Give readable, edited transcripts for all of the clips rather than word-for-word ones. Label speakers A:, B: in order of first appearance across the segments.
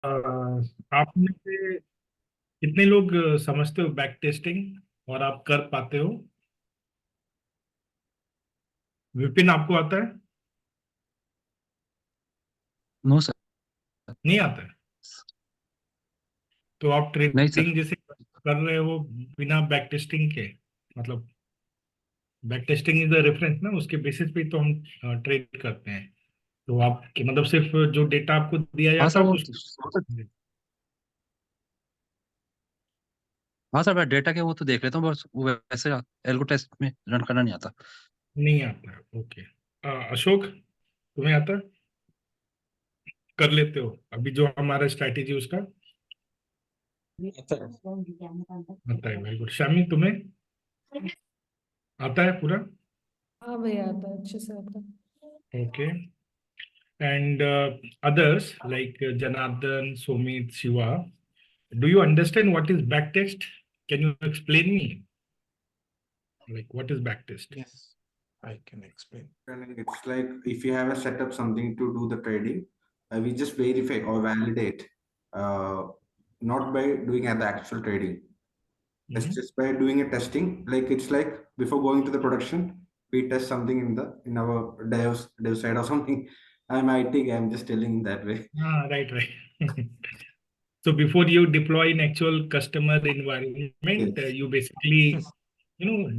A: आप में से कितने लोग समझते हो बैक टेस्टिंग और आप कर पाते हो? विपिन, आपको आता है?
B: No sir.
A: नहीं आता है? तो आप
B: नहीं सर।
A: ट्रेडिंग जैसे कर रहे हो बिना बैक टेस्टिंग के? मतलब back testing is the reference ना, उसके बेसिस पे तो हम ट्रेड करते हैं। तो आप मतलब सिर्फ जो डेटा आपको दिया
B: हाँ
A: जाता
B: सर
A: है आप
B: वो
A: उस।
B: हाँ सर, मैं डेटा के वो तो देख लेता हूँ, बस वो वैसे एल्गो टेस्ट में रन करना नहीं आता।
A: नहीं आता है, ओके। अशोक, तुम्हें आता है? कर लेते हो अभी जो हमारा स्ट्रैटेजी उसका?
C: अच्छा।
A: आता है, वेरी गुड। शामी, तुम्हें आता है पूरा?
C: हाँ भैया आता है, अच्छे से आता है।
A: Okay. And others like Janardhan, Sumit, Shiva, do you understand what is backtext? Can you explain me like what is backtext?
D: Yes, I can explain.
E: And it's like if you have a setup something to do the trading, we just verify or validate, uh, not by doing the actual trading. It's
A: Mhm.
E: just by doing a testing. Like it's like before going to the production, we test something in our dev side or something. I'm IT guy, I'm just telling that way.
A: Right, right. So before you deploy in actual customer environment,
E: Yes.
A: you basically,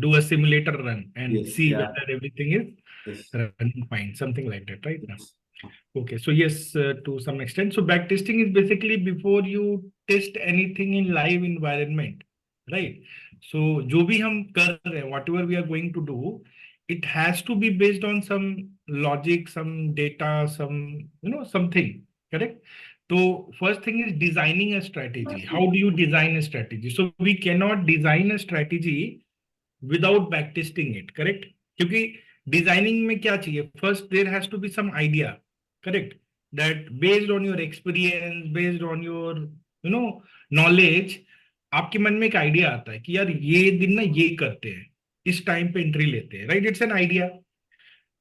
A: do a simulator run and
E: Yes.
A: see
E: Yeah.
A: whether everything is
E: Yes.
A: running fine, something like that, right? Now.
E: Yes.
A: Okay, so yes, to some extent. So backtesting is basically before you test anything in live environment, right? So जो भी हम कर रहे हैं, whatever we are going to do, it has to be based on some logic, some data, something, correct? So first thing is designing a strategy. How do you design a strategy? So we cannot design a strategy without backtesting it, correct? क्योंकि designing में क्या चाहिए? First there has to be some idea, correct? That based on your experience, based on your you know knowledge, आपके मन में एक idea आता है कि यार ये दिन ना ये करते हैं, इस टाइम पे एंट्री लेते हैं, right? It's an idea.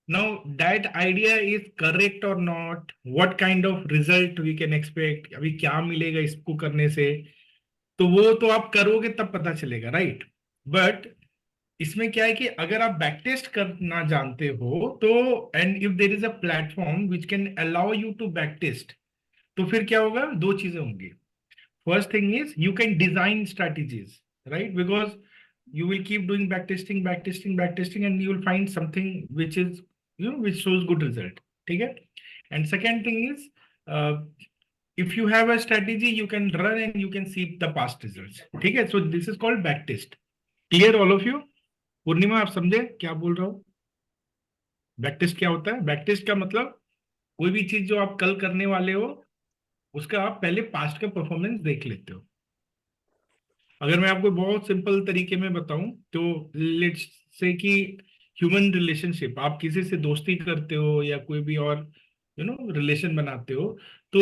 A: Now that idea is correct और not, what kind of result we can expect, अभी क्या मिलेगा इसको करने से, तो वो तो आप करोगे तब पता चलेगा, राइट? बट इसमें क्या है कि अगर आप बैक टेस्ट करना जानते हो तो, and if there is a platform which can allow you to back test, तो फिर क्या होगा? दो चीजें होंगी। First thing is you can design strategies, right? Because you will keep doing backtesting, backtesting, backtesting, and you will find something which is, which shows good result. ठीक है? And second thing is, uh, if you have a strategy, you can run and you can see the past results. ठीक है? So this is called backtest. Clear all of you? पूर्णिमा, आप समझे क्या बोल रहा हूँ? बैकटेस्ट क्या होता है? बैकटेस्ट का मतलब कोई भी चीज जो आप कल करने वाले हो, उसका आप पहले पास्ट का परफॉर्मेंस देख लेते हो। अगर मैं आपको बहुत सिंपल तरीके में बताऊं तो लेट्स से कि ह्यूमन रिलेशनशिप, आप किसी से दोस्ती करते हो या कोई भी और रिलेशन बनाते हो, तो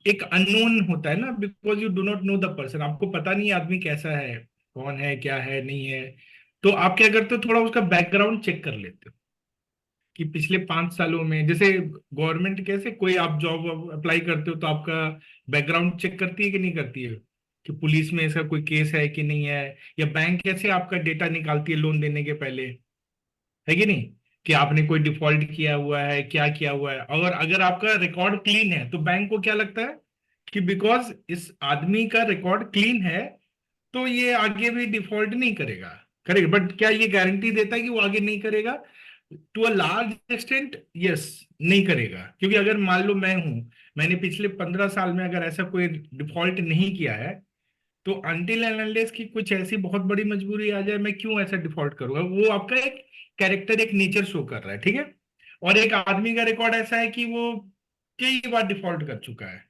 A: एक अननोन होता है ना, because you do not know the person. आपको पता नहीं आदमी कैसा है, कौन है, क्या है, नहीं है। तो आप क्या करते हो? थोड़ा उसका बैकग्राउंड चेक कर लेते हो कि पिछले 5 सालों में, जैसे गवर्नमेंट कैसे कोई आप जॉब अप्लाई करते हो तो आपका बैकग्राउंड चेक करती है कि नहीं करती है, कि पुलिस में ऐसा कोई केस है कि नहीं है, या बैंक कैसे आपका डेटा निकालती है लोन देने के पहले, है कि नहीं, कि आपने कोई डिफॉल्ट किया हुआ है, क्या किया हुआ है। और अगर आपका रिकॉर्ड क्लीन है तो बैंक को क्या लगता है कि बिकॉज इस आदमी का रिकॉर्ड क्लीन है तो ये आगे भी डिफॉल्ट नहीं करेगा, करेगा। बट क्या ये गारंटी देता है कि वो आगे नहीं करेगा? To a large extent yes, नहीं करेगा। क्योंकि अगर मान लो मैं हूं, मैंने पिछले 15 साल में अगर ऐसा कोई डिफॉल्ट नहीं किया है, तो अनटिल एंड अनलेस की कुछ ऐसी बहुत बड़ी मजबूरी आ जाए, मैं क्यों ऐसा डिफॉल्ट करूंगा? वो आपका एक कैरेक्टर, एक नेचर शो कर रहा है, ठीक है? और एक आदमी का रिकॉर्ड ऐसा है कि वो कई बार डिफॉल्ट कर चुका है,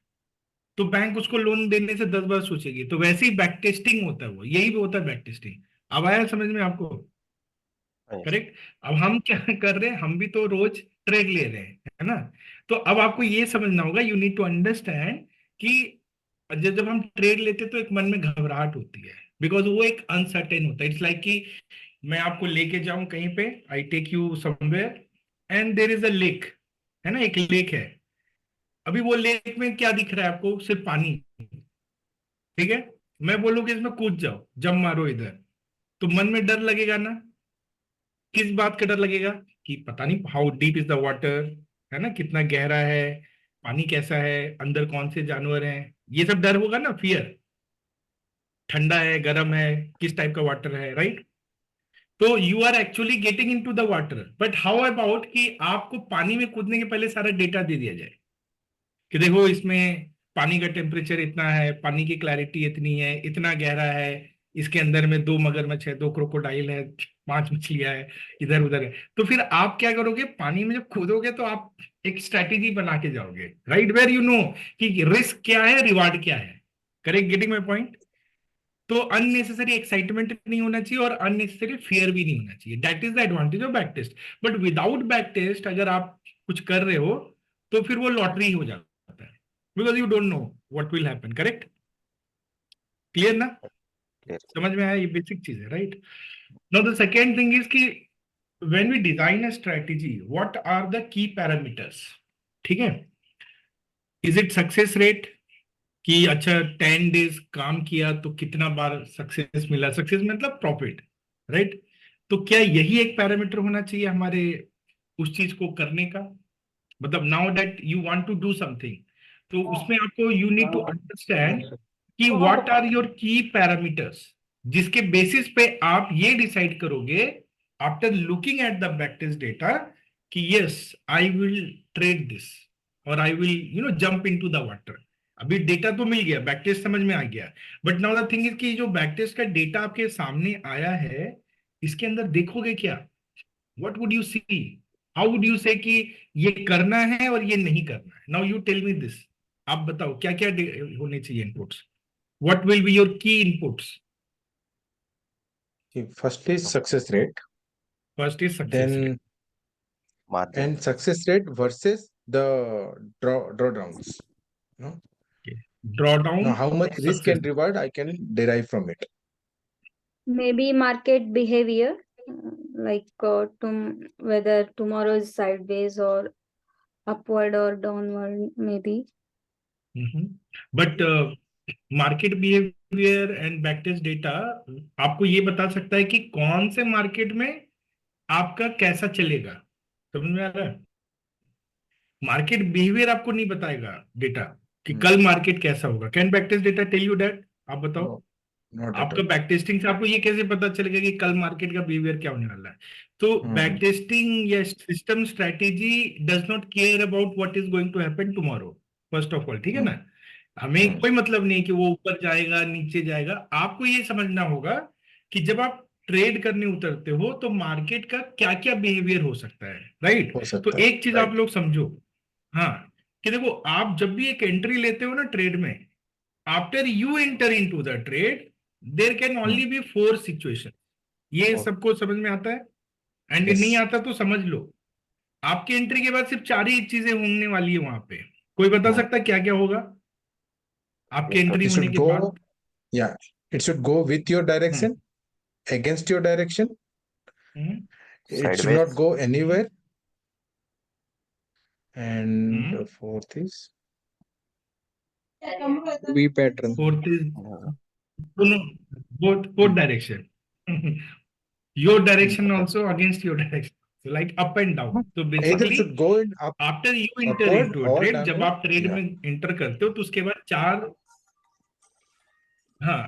A: तो बैंक उसको लोन देने से 10 बार सोचेगी। तो वैसे ही बैक टेस्टिंग होता है, वो यही भी होता है बैक टेस्टिंग। अब आया समझ में आपको?
D: Yes.
A: करेक्ट। अब हम क्या कर रहे हैं? हम भी तो रोज ट्रेड ले रहे हैं, है ना? तो अब आपको ये समझना होगा, यू नीड टू अंडरस्टैंड कि जब हम ट्रेड लेते हैं तो एक मन में घबराहट होती है, बिकॉज वो एक अनसर्टेन होता है। इट्स लाइक कि मैं आपको लेके जाऊं कहीं पे, I take you somewhere and there is a lake, है ना? एक लेक है, अभी वो लेक में क्या दिख रहा है आपको? सिर्फ पानी, ठीक है। मैं बोलूँ कि इसमें कूद जाओ, जंप मारो इधर, तो मन में डर लगेगा ना? किस बात का डर लगेगा? कि पता नहीं how deep is the water, है ना, कितना गहरा है, पानी कैसा है, अंदर कौन से जानवर हैं, ये सब डर होगा ना, फियर। ठंडा है, गर्म है, किस टाइप का वाटर है, राइट? तो you are actually getting into the water, but how about कि आपको पानी में कूदने के पहले सारा डेटा दे दिया जाए कि देखो इसमें पानी का टेम्परेचर इतना है, पानी की क्लैरिटी इतनी है, इतना गहरा है, इसके अंदर में 2 मगरमच्छ है, 2 क्रोकोडाइल है, 5 मछलियां है, इधर उधर है। तो फिर आप क्या करोगे? पानी में जब कूदोगे तो आप एक स्ट्रैटेजी बना के जाओगे, राइट, वेर यू नो कि रिस्क क्या है, रिवार्ड क्या है। Correct, getting my point? तो अननेसेसरी एक्साइटमेंट नहीं होना चाहिए और अननेसेसरी फियर भी नहीं होना चाहिए। That is the advantage of back test. But without back test अगर आप कुछ कर रहे हो तो फिर वो लॉटरी हो जाता है, because you don't know what will happen. Correct, clear ना?
D: Clear.
A: समझ में आया? ये बेसिक चीज है, right? Now the second thing is कि when we design a strategy, what are the key parameters? ठीक है, इज इट सक्सेस रेट, कि अच्छा 10 डेज काम किया तो कितना बार सक्सेस मिला, सक्सेस मतलब प्रॉफिट, राइट? तो क्या यही एक पैरामीटर होना चाहिए हमारे उस चीज को करने का? मतलब now that you want to do something, तो उसमें आपको यू नीड टू अंडरस्टैंड कि what are your key parameters, जिसके बेसिस पे आप ये डिसाइड करोगे after looking at the back test data कि yes I will trade this और I will jump into the water. अभी डेटा तो मिल गया, बैक टेस्ट समझ में आ गया, but now the thing is कि जो बैक टेस्ट का डेटा आपके सामने आया है, इसके अंदर देखोगे क्या? What would you see? How would you say कि ये करना है और ये नहीं करना है? Now you tell me this, आप बताओ क्या क्या होने चाहिए inputs? What will be your key inputs?
D: First is success rate,
A: first is success rate,
D: then
F: Margin.
D: and success rate versus the drawdowns. No?
A: Draw down,
D: Now, how much risk and reward I can derive from it?
G: Maybe market behavior, like whether tomorrow is sideways or upward or downward, maybe.
A: But market behaviour and backtest data आपको ये बता सकता है कि कौन से market में आपका कैसा चलेगा। समझ में आ रहा है? मार्केट बिहेवियर आपको नहीं बताएगा डेटा कि कल मार्केट कैसा होगा। Can backtest data tell you that? आप बताओ।
D: No, not at
A: आपका
D: all.
A: बैक टेस्टिंग से आपको ये कैसे पता चलेगा कि कल मार्केट का बिहेवियर क्या होने वाला है? तो बैक टेस्टिंग या system strategy does not care about what is going to happen tomorrow, first of all, ठीक है ना? हमें कोई मतलब नहीं कि वो ऊपर जाएगा नीचे जाएगा। आपको ये समझना होगा कि जब आप ट्रेड करने उतरते हो तो मार्केट का क्या क्या बिहेवियर हो सकता है, राइट?
D: हो सकता
A: तो
D: है,
A: एक चीज आप लोग समझो, हाँ, कि देखो आप जब भी एक एंट्री लेते हो ना ट्रेड में, after you enter into the trade there can only be 4 situation. ये सबको समझ में आता है? And
D: Yes.
A: नहीं आता तो समझ लो, आपकी एंट्री के बाद सिर्फ 4 ही चीजें होने वाली है वहां पे। कोई बता सकता है क्या क्या होगा आपके एंट्री
D: It
A: होने
D: should
A: के
D: go,
A: बाद?
D: yeah, it should go with your direction, against your direction.
A: Hmm,
D: It should
F: Sideways.
D: not go anywhere. And
A: Hmm.
D: fourth is V pattern.
A: Fourth is
F: Uh,
A: both direction. Your direction also against your direction, so like up and down. So
D: Either it
A: basically
D: should go in up,
A: after you enter
D: upward
A: into a
D: or
A: trade, जब
D: downward.
A: आप trade
D: Yeah.
A: में enter करते हो तो उसके बाद 4, हाँ,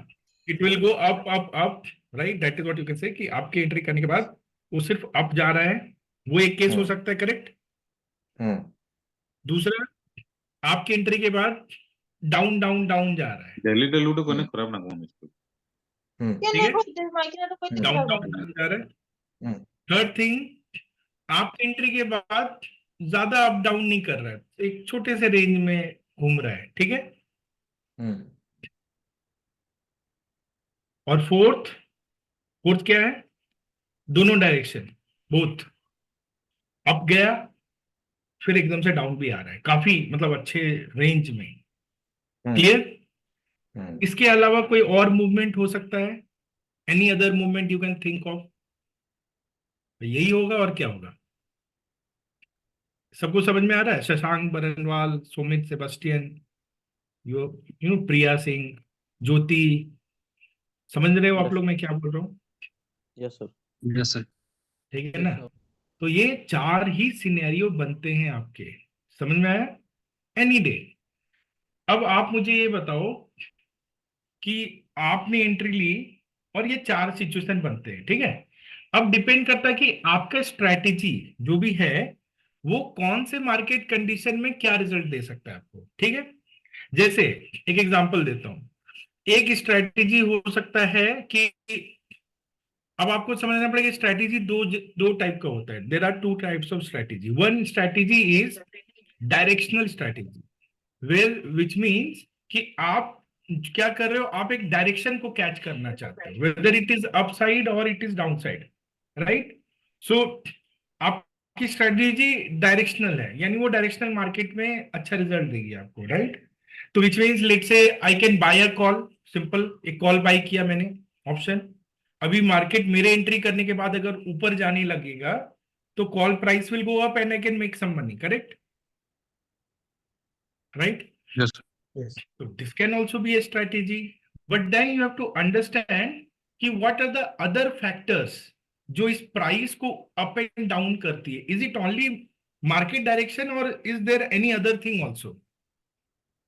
A: it will go up up up, right? That is what you can say कि आपके एंट्री करने के बाद वो सिर्फ अप जा रहा है, वो एक केस हो सकता है, करेक्ट?
D: Hmm.
A: दूसरा, आपके एंट्री के बाद डाउन डाउन डाउन जा रहा है,
H: डेली डेलूट कोने खराब ना कौन इसको
D: Hmm.
A: ठीक है, डाउन डाउन डाउन जा रहा है।
D: Hmm.
A: थर्ड थिंग, आप एंट्री के बाद ज्यादा अप डाउन नहीं कर रहा है, एक छोटे से रेंज में घूम रहा है, ठीक है?
D: Hmm.
A: और फोर्थ क्या है? दोनों डायरेक्शन, बोथ, अप गया फिर एकदम से डाउन भी आ रहा है, काफी मतलब अच्छे रेंज में। क्लियर?
D: Hmm.
A: इसके अलावा कोई और मूवमेंट हो सकता है? Any other movement you can think of? यही होगा और क्या होगा? सबको समझ में आ रहा है? Shashank Baranwal, Sumit Sebastian, you know Priya Singh, Jyoti, समझ रहे हो आप
F: Yes.
A: लोग मैं क्या बोल रहा हूँ?
F: Yes, sir.
B: Yes sir.
A: ठीक है ना? तो ये 4 ही सिनेरियो बनते हैं आपके, समझ में आया? Any day. अब आप मुझे ये बताओ कि आपने एंट्री ली और ये 4 सिचुएशन बनते हैं, ठीक है? अब डिपेंड करता है कि आपका स्ट्रैटेजी जो भी है वो कौन से मार्केट कंडीशन में क्या रिजल्ट दे सकता है आपको, ठीक है? जैसे एक एग्जांपल देता हूं। एक स्ट्रैटेजी हो सकता है कि अब आपको समझना पड़ेगा स्ट्रैटेजी दो टाइप का होता है। There are 2 types of strategy. One strategy is directional strategy, where which means कि आप क्या कर रहे हो, आप एक डायरेक्शन को कैच करना चाहते हो, वेदर इट इज अपसाइड और इट इज डाउनसाइड, राइट? सो आपकी स्ट्रेटजी डायरेक्शनल है, यानी वो डायरेक्शनल मार्केट में अच्छा रिजल्ट देगी आपको, राइट? तो विच मीन्स लेट से I can buy a call, simple एक कॉल बाय किया मैंने, ऑप्शन। अभी मार्केट मेरे एंट्री करने के बाद अगर ऊपर जाने लगेगा तो call price will go up and I can make some money, correct? Right?
B: Yes
D: Yes.
A: So this can also be a strategy, but then you have to understand कि what are the other factors जो इस price को up and down करती है. Is it only market direction or is there any other thing also?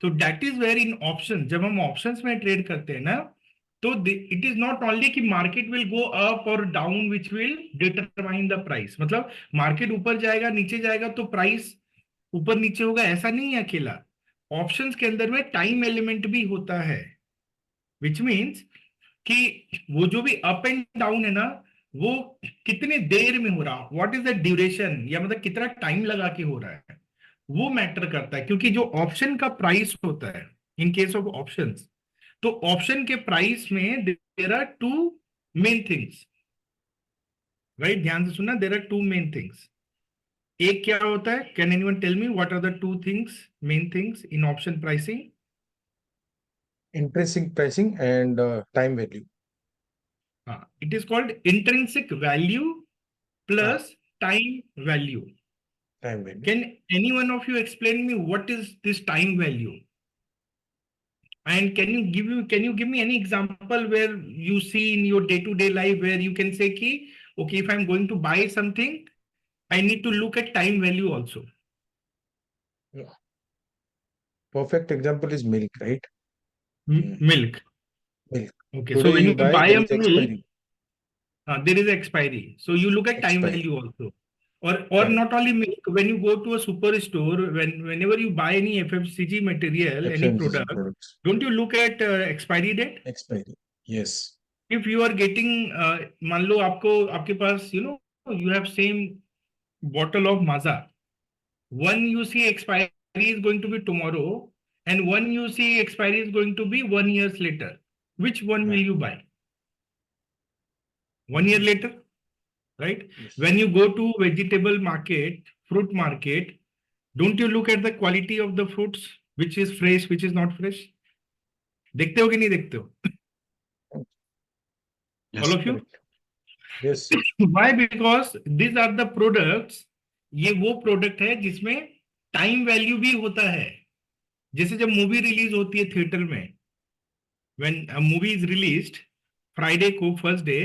A: So that is where in options, जब हम options में trade करते हैं ना, तो it is not only कि market will go up or down which will determine the price. मतलब market ऊपर जाएगा नीचे जाएगा तो प्राइस ऊपर नीचे होगा, ऐसा नहीं है अकेला. ऑप्शंस के अंदर में टाइम एलिमेंट भी होता है, विच मीन्स कि वो जो भी अप एंड डाउन है ना, वो कितने देर में हो रहा, व्हाट इज द ड्यूरेशन, या मतलब कितना टाइम लगा के हो रहा है, वो मैटर करता है. क्योंकि जो ऑप्शन का प्राइस होता है इन केस ऑफ ऑप्शंस, तो ऑप्शन के प्राइस में there are 2 main things, right? ध्यान से सुनना, देयर आर 2 मेन थिंग्स. एक क्या होता है? Can anyone tell me what are the 2 things, main things in option pricing?
D: Intrinsic pricing and time value.
A: It is called intrinsic value plus time value.
D: Time value.
A: Can any one of you explain me what is this time value? And can you give me any example where you see in your day-to-day life where you can say ki, okay, if I'm going to buy something, I need to look at time value also.
D: Perfect example is milk, right?
A: Milk.
D: Milk.
A: Okay,
D: Today
A: so when
D: you
A: you
D: buy,
A: buy
D: there
A: a
D: is
A: milk,
D: expiry.
A: there is expiry. So you look at time
D: Expiry.
A: value also. Or
D: Correct.
A: not only milk, when you go to a superstore, whenever you buy any FMCG material, any
D: FMCG
A: product,
D: products.
A: don't you look at expiry date?
D: Expiry. Yes.
A: If you are getting, मान लो आपके पास, you know, you have same bottle of Maaza. One you see expiry is going to be tomorrow, and one you see expiry is going to be 1 year later. Which one will
D: Right.
A: you buy? 1 year later, right?
D: Yes.
A: When you go to vegetable market, fruit market, don't you look at the quality of the fruits, which is fresh, which is not fresh? देखते हो कि नहीं देखते हो? All of you?
D: Correct. Yes.
A: Why? Because these are the products. ये वो product है जिसमें टाइम वैल्यू भी होता है. जैसे जब मूवी रिलीज होती है थिएटर में, when a movie is released Friday को फर्स्ट डे,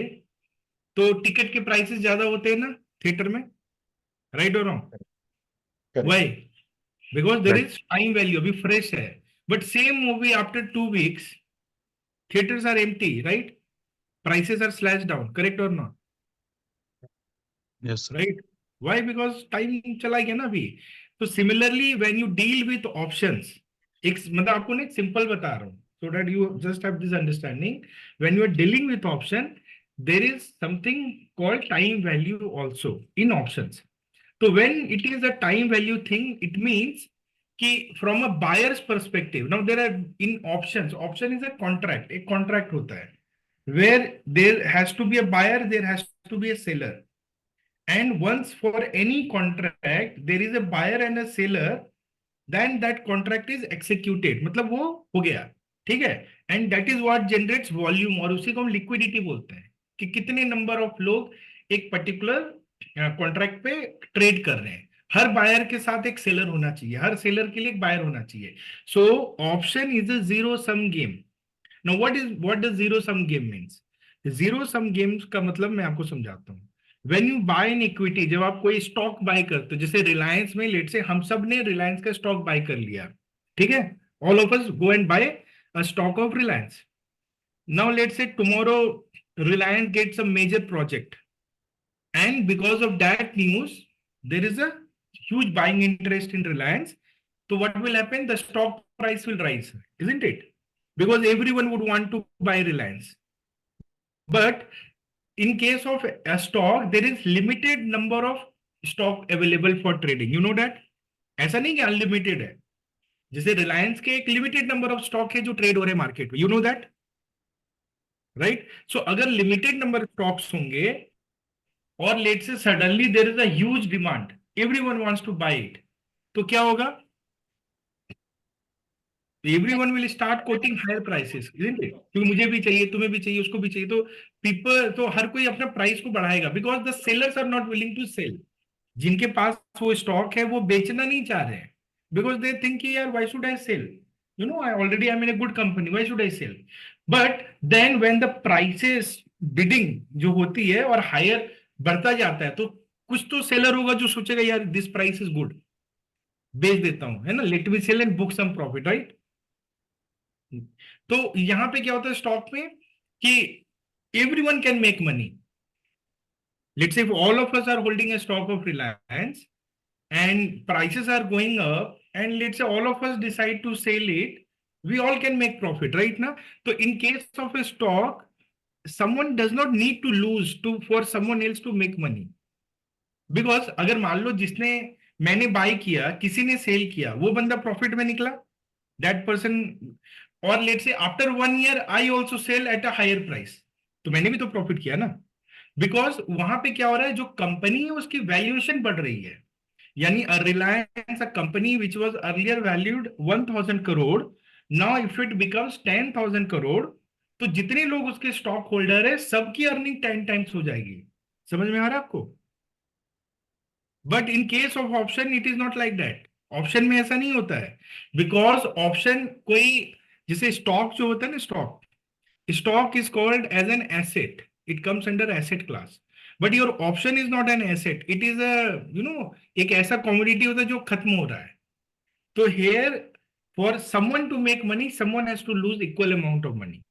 A: तो टिकट के प्राइसेस ज्यादा होते हैं ना थिएटर में, राइट और wrong?
D: Correct.
A: Why? Because there
B: Right.
A: is time value, अभी फ्रेश है. But same movie after 2 weeks, theaters are empty, right? Prices are slashed down, correct or not?
B: Yes
A: Right? Why? Because time चला गया ना अभी. So similarly, when you deal with options, एक मतलब आपको ना सिंपल बता रहा हूँ, so that you just have this understanding. When you are dealing with option, there is something called time value also in options. So when it is a time value thing, it means कि from a buyer's perspective, now there are in options, option is a contract, एक contract होता है, where there has to be a buyer, there has to be a seller. And once for any contract, there is a buyer and a seller, then that contract is executed. मतलब वो हो गया, ठीक है? And that is what generates volume, और उसी को हम liquidity बोलते हैं कि कितने नंबर ऑफ लोग एक पर्टिकुलर कॉन्ट्रैक्ट पे ट्रेड कर रहे हैं. हर बायर के साथ एक सेलर होना चाहिए, हर सेलर के लिए एक बायर होना चाहिए. So option is a zero sum game. Now what does zero sum game means? Zero sum games का मतलब मैं आपको समझाता हूँ. When you buy in equity, जब आप कोई स्टॉक बाय करते हो, जैसे रिलायंस में, लेट से हम सब ने रिलायंस का स्टॉक बाय कर लिया, ठीक है, all of us go and buy a stock of Reliance. Now let say tomorrow Reliance gets a major project, and because of that news there is a huge buying interest in Reliance. So what will happen? The stock price will rise, isn't it? Because everyone would want to buy Reliance. But in case of a stock, there is limited number of stock available for trading. You know that? ऐसा नहीं कि unlimited है. जैसे रिलायंस के एक limited number of stock है जो trade हो रहे हैं मार्केट में. You know that, right? So अगर लिमिटेड नंबर स्टॉक्स होंगे और let say suddenly there is a huge demand, everyone wants to buy it, तो क्या होगा? Everyone will start quoting higher prices, isn't it? क्योंकि मुझे भी चाहिए, तुम्हें भी चाहिए, उसको भी चाहिए, तो पीपल, तो हर कोई अपना प्राइस को बढ़ाएगा, because the sellers are not willing to sell. जिनके पास वो स्टॉक है वो बेचना नहीं चाह रहे हैं, बिकॉज दे थिंक यार why should I sell, you know, I already I am in a good company, why should I sell? But then when the prices bidding जो होती है और हायर बढ़ता जाता है, तो कुछ तो सेलर होगा जो सोचेगा यार दिस प्राइस इज गुड, बेच देता हूं, है ना, let me sell and book some profit, right? तो यहां पे क्या होता है स्टॉक में कि everyone can make money. Let's say if all of us are holding a stock of Reliance and prices are going up, and let's say all of us decide to sell it, we all can make profit, right? Now, so in case of a stock, someone does not need to lose to for someone else to make money. Because अगर मान लो जिसने, मैंने bye किया, किसी ने cell किया, वो बंदा प्रॉफिट में निकला, दैट पर्सन, और let say after 1 year I also sell at a higher price, तो मैंने भी तो प्रॉफिट किया ना. बिकॉज वहां पे क्या हो रहा है, जो कंपनी है उसकी वैल्यूएशन बढ़ रही है. यानी Reliance a company which was earlier valued 1000 crore, now if it becomes 10,000 crore, तो जितने लोग उसके स्टॉक होल्डर है सबकी अर्निंग 10 टाइम्स हो जाएगी. समझ में आ रहा है आपको? But in case of option it is not like that. Option में ऐसा नहीं होता है, बिकॉज ऑप्शन कोई, जैसे स्टॉक जो होता है ना, stock is called as an asset, it comes under asset class. But your option is not an asset, it is a, you know, एक ऐसा कमोडिटी होता है जो खत्म हो रहा है. तो here for someone to make money, someone has to lose equal amount of money.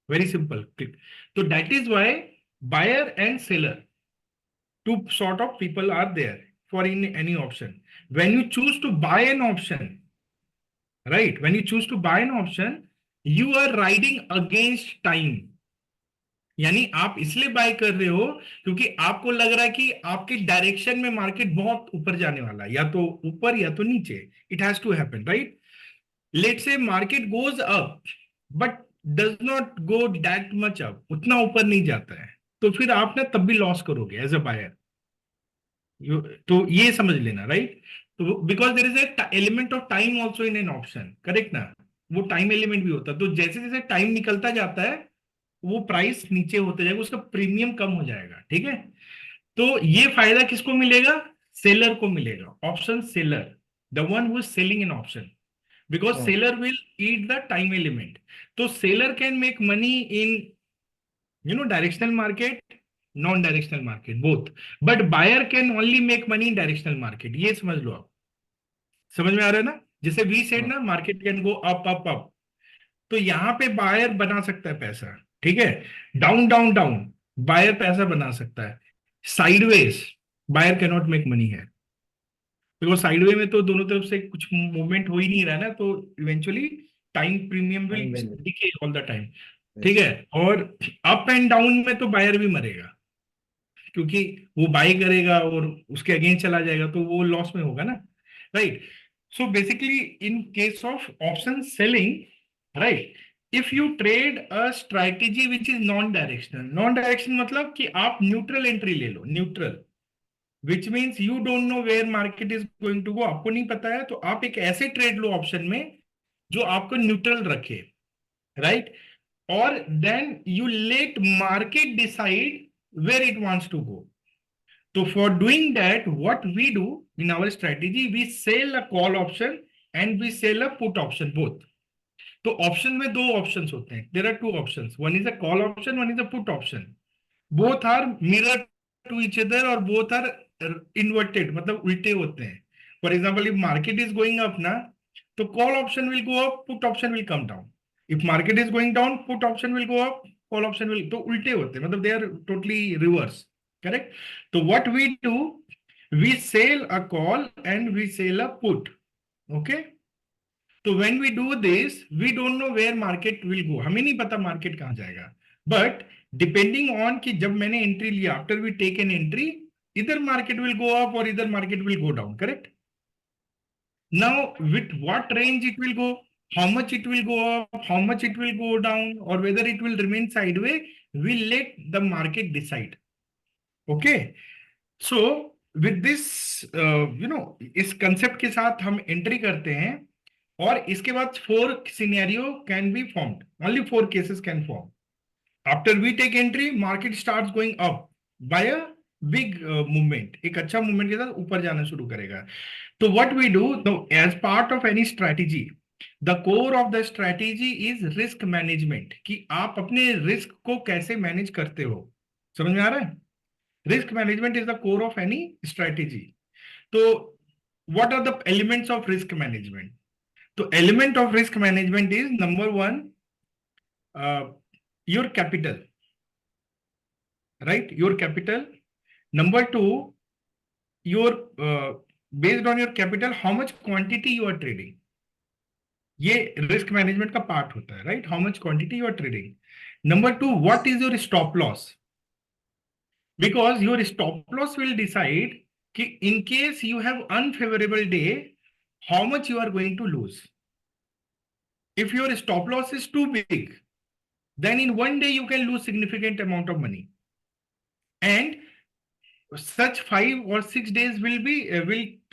A: Very simple. तो that is why buyer and seller, two sort of people are there for in any option. When you choose to buy an option, right, when you choose to buy an option, you are riding against time. यानी आप इसलिए bye कर रहे हो क्योंकि आपको लग रहा है कि आपके डायरेक्शन में मार्केट बहुत ऊपर जाने वाला है, या तो ऊपर या तो नीचे. It has to happen, right? Let's say market goes up but does not go that much up, उतना ऊपर नहीं जाता है, तो फिर आप ना तब भी लॉस करोगे एज अ बायर. तो ये समझ लेना, राइट? तो because there is a element of time also in an option, correct ना? वो टाइम एलिमेंट भी होता है, तो जैसे जैसे टाइम निकलता जाता है वो प्राइस नीचे होते जाएगा, उसका प्रीमियम कम हो जाएगा, ठीक है? तो ये फायदा किसको मिलेगा? सेलर को मिलेगा. Option seller, the one who is selling an option, because seller will eat the time element. So seller can make money in, you know, directional market, non-directional market, both. But buyer can only make money in directional market. ये समझ लो आप. समझ में आ रहा है ना? जैसे वी सेड ना, market can go up up up, तो यहां पे बायर बना सकता है पैसा, ठीक है? डाउन डाउन डाउन बायर पैसा बना सकता है. Sideways buyer can not make money है, बिकॉज साइडवे में तो दोनों तरफ से कुछ मूवमेंट हो ही नहीं रहा ना, तो eventually time premium will decay all the time, ठीक है? और अप एंड डाउन में तो बायर भी मरेगा, क्योंकि वो बाय करेगा और उसके अगेंस्ट चला जाएगा, तो वो लॉस में होगा ना, right? So basically in case of option selling, right, if you trade a strategy which is non directional, non direction मतलब कि आप न्यूट्रल एंट्री ले लो, neutral, which means you don't know where market is going to go, आपको नहीं पता है, तो आप एक ऐसे ट्रेड लो ऑप्शन में जो आपको न्यूट्रल रखे, राइट? और then you let market decide where it wants to go. So for doing that, what we do in our strategy, we sell a call option and we sell a put option both. तो option में दो options होते हैं. There are two options. One is a call option, one is a put option. Both are mirror to each other or both are inverted, मतलब उल्टे होते हैं. For example, if market is going up ना, तो call option will go up, put option will come down. If market is going down, put option will go up, call option will, तो उल्टे होते हैं, मतलब they are totally reverse. Correct? So what we do, we sell a call and we sell a put. Okay? So when we do this, we don't know where market will go. हमें नहीं पता market कहाँ जाएगा. But depending on कि जब मैंने entry लिया, after we take an entry, either market will go up or either market will go down. Correct? Now, with what range it will go, how much it will go up, how much it will go down, or whether it will remain sideways, we'll let the market decide. Okay? So, with this, इस concept के साथ हम entry करते हैं और इसके बाद 4 scenario can be formed. Only 4 cases can form. After we take entry, market starts going up by a big movement. एक अच्छा movement के साथ ऊपर जाना शुरू करेगा. So what we do, so as part of any strategy, the core of the strategy is risk management. कि आप अपने risk को कैसे manage करते हो. समझ में आ रहा है? Risk management is the core of any strategy. So what are the elements of risk management? So element of risk management is number 1, your capital, right? Your capital. Number 2, your based on your capital, how much quantity you are trading. ये risk management का part होता है, right? How much quantity you are trading. Number 2, what is your stop loss? Because your stop loss will decide कि in case you have unfavorable day, how much you are going to lose. If your stop loss is too big, then in one day you can lose significant amount of money. And such 5 or 6 days will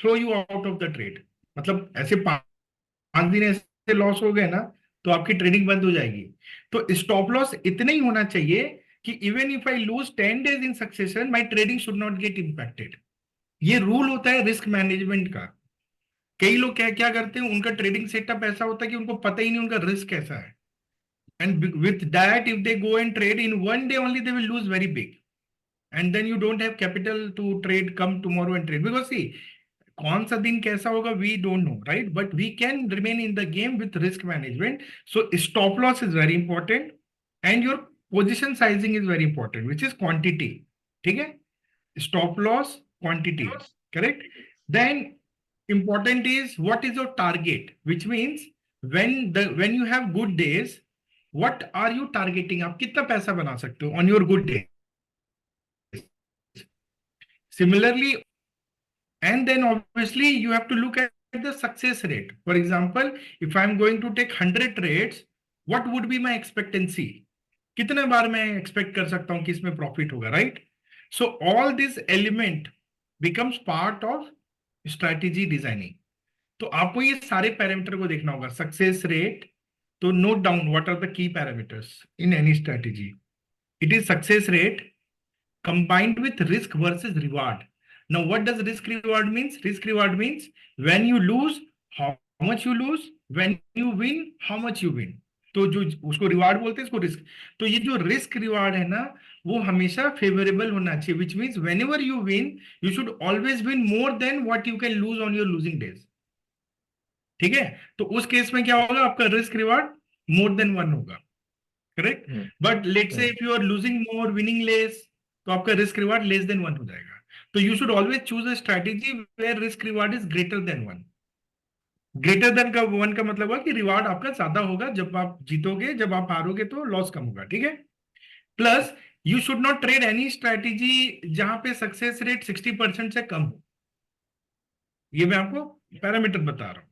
A: throw you out of the trade. मतलब ऐसे 5 दिन ऐसे loss हो गए ना तो आपकी trading बंद हो जाएगी. तो स्टॉप लॉस इतना ही होना चाहिए कि even if I lose 10 days in succession, my trading should not gate impacted. ये रूल होता है रिस्क मैनेजमेंट का. कई लोग क्या क्या करते हैं, उनका ट्रेडिंग सेटअप ऐसा होता है कि उनको पता ही नहीं उनका रिस्क कैसा है. And with that, if they go and trade in one day only, they will lose very big. And then you don't have capital to trade, come tomorrow and trade. Because see, कौन सा दिन कैसा होगा, we don't know, right? But we can remain in the game with risk management. So stop loss is very important. And your position sizing is very important, which is quantity. ठीक है? Stop loss, quantity. Correct? Then important is what is your target, which means when you have good days, what are you targeting? आप कितना पैसा बना सकते हो on your good day? Similarly, and then obviously you have to look at the success rate. For example, if I'm going to take 100 trades, what would be my expectancy? कितने बार मैं expect कर सकता हूँ कि इसमें profit होगा, right? So all this element becomes part of strategy designing. तो आपको ये सारे पैरामीटर को देखना होगा. Success rate. So note down what are the key parameters in any strategy. It is success rate combined with risk versus reward. Now, what does risk reward means? Risk reward means when you lose, how much you lose, when you win, how much you win. तो जो उसको reward बोलते हैं, इसको risk. तो ये जो risk reward है ना, वो हमेशा फेवरेबल होना चाहिए, which means whenever you win, you should always win more than what you can lose on your losing days. ठीक है? तो उस केस में क्या होगा, आपका रिस्क रिवार्ड मोर देन 1 होगा. Correct? But let's say if you are losing more, winning less, तो आपका रिस्क रिवार्ड लेस देन 1 हो जाएगा. तो you should always choose a strategy where risk reward is greater than 1. Greater than का 1 का मतलब है कि रिवार्ड आपका ज्यादा होगा जब आप जीतोगे, जब आप हारोगे तो लॉस कम होगा. ठीक है? Plus you should not trade any strategy जहां पे सक्सेस रेट 60% से कम हो. ये मैं आपको पैरामीटर बता रहा हूं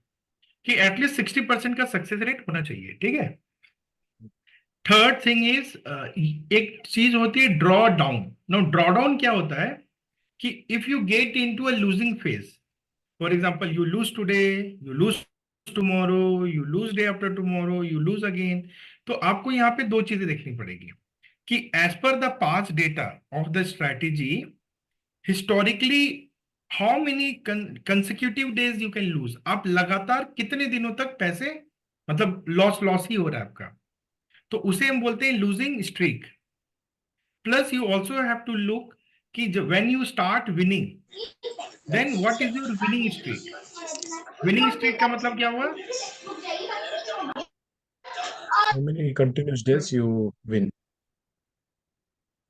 A: कि एटलीस्ट 60% का सक्सेस रेट होना चाहिए. ठीक है? थर्ड थिंग इज, एक चीज होती है draw down. No, draw down क्या होता है कि if you get into a losing phase, for example you lose today, you lose tomorrow, you lose day after tomorrow, you lose again. तो आपको यहाँ पे 2 चीजें देखनी पड़ेगी कि as per the past data of the strategy, historically how many consecutive days you can lose, आप लगातार कितने दिनों तक पैसे मतलब लॉस ही हो रहा है आपका, तो उसे हम बोलते हैं losing streak. Plus you also have to look कि when you start winning then what is your winning streak. Winning streak का मतलब क्या हुआ?
D: How many continuous days you win?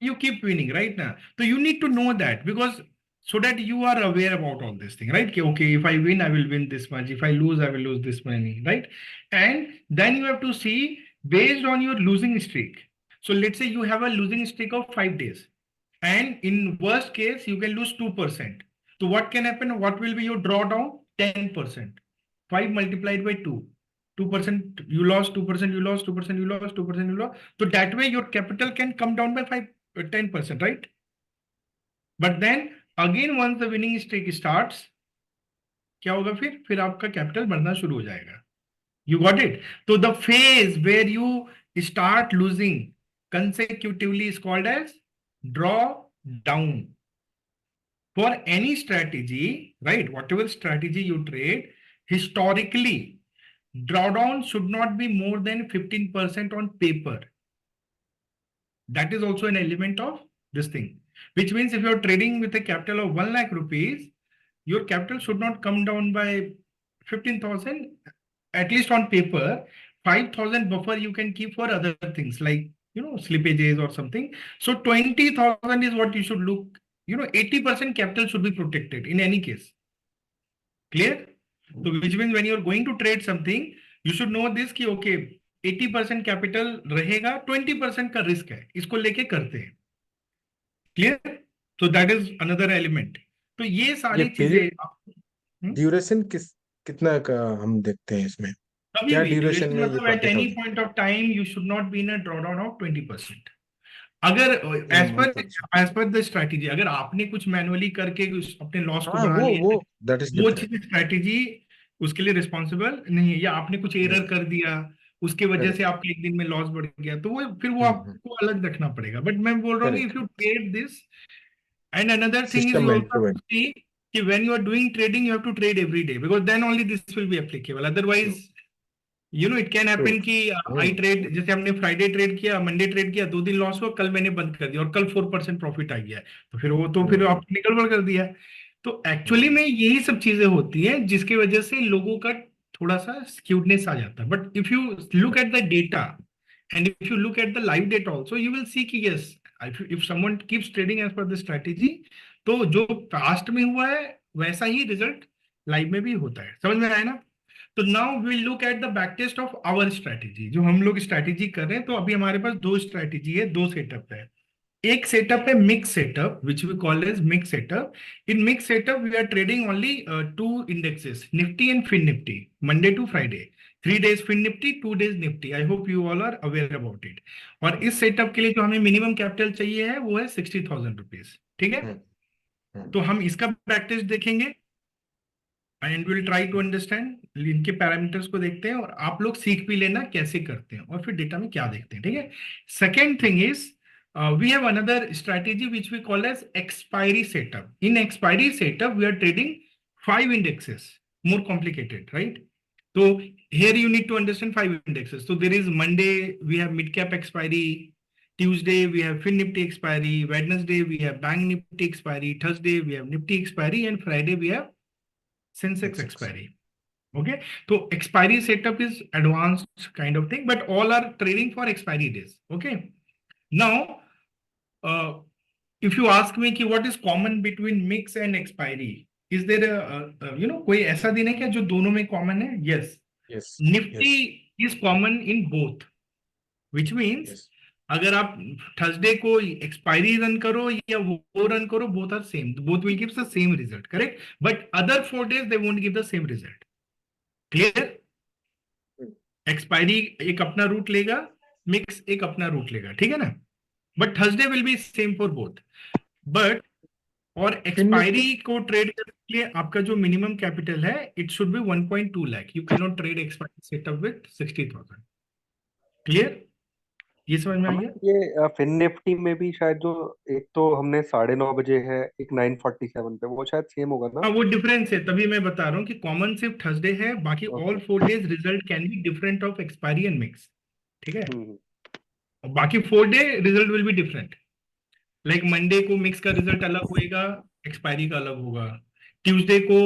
A: You keep winning right now, so you need to know that, because so that you are aware about all this thing, right? Okay, if I win I will win this much, if I lose I will lose this money, right? And then you have to see based on your losing streak. So let's say you have a losing streak of 5 days, and in worst case you can lose 2%. So what can happen? What will be your drawdown? 10%. 5 multiplied by 2, 2% you lost, 2% you lost, 2% you lost, 2% you lost. So that way your capital can come down by 10%, right? But then again once the winning streak starts, क्या होगा? फिर आपका capital बढ़ना शुरू हो जाएगा। You got it? So the phase where you start losing consecutively is called as drawdown. For any strategy, right? Whatever strategy you trade, historically, drawdown should not be more than 15% on paper. That is also an element of this thing, which means if you're trading with a capital of 1 lakh rupees, your capital should not come down by 15,000, at least on paper. 5,000 buffer you can keep for other things like, slippages or something. So 20,000 is what you should look, 80% capital should be protected in any case. Clear? So which means when you're going to trade something, you should know this कि okay, 80% capital रहेगा, 20% का risk है, इसको लेके करते हैं। Clear? तो that is another element. तो ये सारी चीजें
D: ड्यूरेशन कितना का हम देखते हैं इसमें?
A: कभी
D: क्या
A: भी
D: ड्यूरेशन में ये
A: मतलब at any
D: 20,000?
A: Point of time you should not be in a drawdown of 20%। अगर एज पर द स्ट्रैटेजी, अगर आपने कुछ मैनुअली करके अपने लॉस को बढ़ा लिया,
D: वो दैट इज
A: वो
D: डिफरेंट।
A: चीज स्ट्रैटेजी उसके लिए रिस्पॉन्सिबल नहीं है, या आपने कुछ एरर कर दिया उसके वजह से आपके एक दिन में लॉस बढ़ गया, तो वो फिर वो आपको अलग रखना पड़ेगा। बट मैं बोल रहा हूँ if you trade this, and another thing is you also see कि when you are doing trading you have to trade every day, because then only this will be applicable. Otherwise it can happen कि I trade, जैसे हमने Friday trade किया, Monday trade किया, 2 दिन loss हुआ, कल मैंने बंद कर दिया और कल 4% प्रॉफिट आ गया, तो फिर आपने गड़बड़ कर दिया। तो एक्चुअली में यही सब चीजें होती हैं जिसकी वजह से लोगों का थोड़ा सा स्क्यूडनेस आ जाता है। But if you look at the data and if you look at the live data also, you will see कि yes, if someone keeps trading as per the strategy, तो जो पास्ट में हुआ है वैसा ही रिजल्ट लाइव में भी होता है। समझ में आया ना? तो now we look at the back test of our strategy, जो हम लोग स्ट्रेटेजी कर रहे हैं। तो अभी हमारे पास 2 स्ट्रेटेजी है, 2 सेटअप है। एक सेटअप है mix setup, which we call as mix setup. In mix setup we are trading only 2 indexes, Nifty and fin Nifty, Monday to Friday, 3 days fin Nifty, 2 days Nifty. I hope you all are aware about it. और इस setup के लिए जो हमें minimum capital चाहिए है वो है 60,000 रुपीज। ठीक है? तो हम इसका बैक टेस्ट देखेंगे and will try to understand, इनके पैरामीटर्स को देखते हैं और आप लोग सीख भी लेना कैसे करते हैं और फिर डेटा में क्या देखते हैं। ठीक है? Second thing is we have another strategy which we call as expiry setup. In expiry setup, we are trading 5 indexes, more complicated, right? So here you need to understand 5 indexes. So there is Monday, we have mid cap expiry. Tuesday, we have Fin Nifty expiry. Wednesday, we have Bank Nifty expiry. Thursday, we have Nifty expiry. And Friday, we have Sensex expiry. Okay. So expiry setup is advanced kind of thing, but all are trading for expiry days. Okay. Now, if you ask me कि what is common between mix and expiry, is there a कोई ऐसा दिन है क्या जो दोनों में common है? Yes. Nifty is common in both, which means अगर आप थर्सडे को एक्सपायरी रन करो या वो रन करो, both are same, both will give the same result, correct? But other 4 days they won't give the same result. Clear? Expiry एक अपना root लेगा, मिक्स एक अपना रूट लेगा, ठीक है ना? But Thursday will be same for both. But और एक्सपायरी को ट्रेड करने के लिए आपका जो मिनिमम कैपिटल है it should be 1.2 lakh. You can not trade expiry setup with 60,000। Clear? ये समझ में आ
F: हमें
A: गया?
F: ये फिन निफ्टी में भी शायद जो एक तो हमने 9:30 बजे है, एक 9:47 पे, वो शायद सेम होगा ना?
A: हाँ, वो डिफरेंस है, तभी मैं बता रहा हूँ कि कॉमन सिर्फ थर्सडे है, बाकी all
F: okay.
A: 4 days result can be different of expiry and mix. ठीक है,
F: हम्म।
A: और बाकी 4 day result will be different. Like Monday को मिक्स का रिजल्ट अलग होएगा, एक्सपायरी का अलग होगा। ट्यूसडे को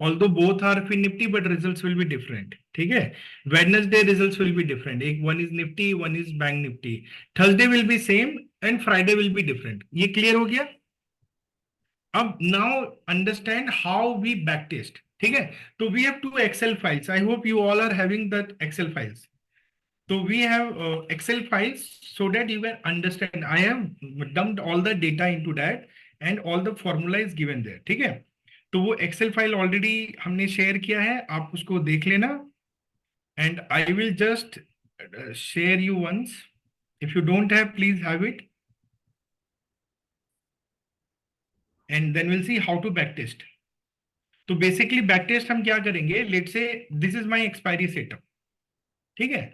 A: although both are FinNifty but results will be different. ठीक है, Wednesday results will be different, एक one is Nifty one is bank Nifty. Thursday will be same and Friday will be different. ये clear हो गया? अब now understand how we back test. ठीक है, तो we have 2 Excel files, I hope you all are having that Excel files. So we have Excel files so that you can understand. I have dumped all the data into that and all the formula is given there. ठीक है, तो वो Excel file already हमने share किया है, आप उसको देख लेना। And I will just share you once. If you don't have, please have it. And then we'll see how to backtest. तो बेसिकली बैकटेस्ट हम क्या करेंगे, let's say this is my expiry setup. ठीक है,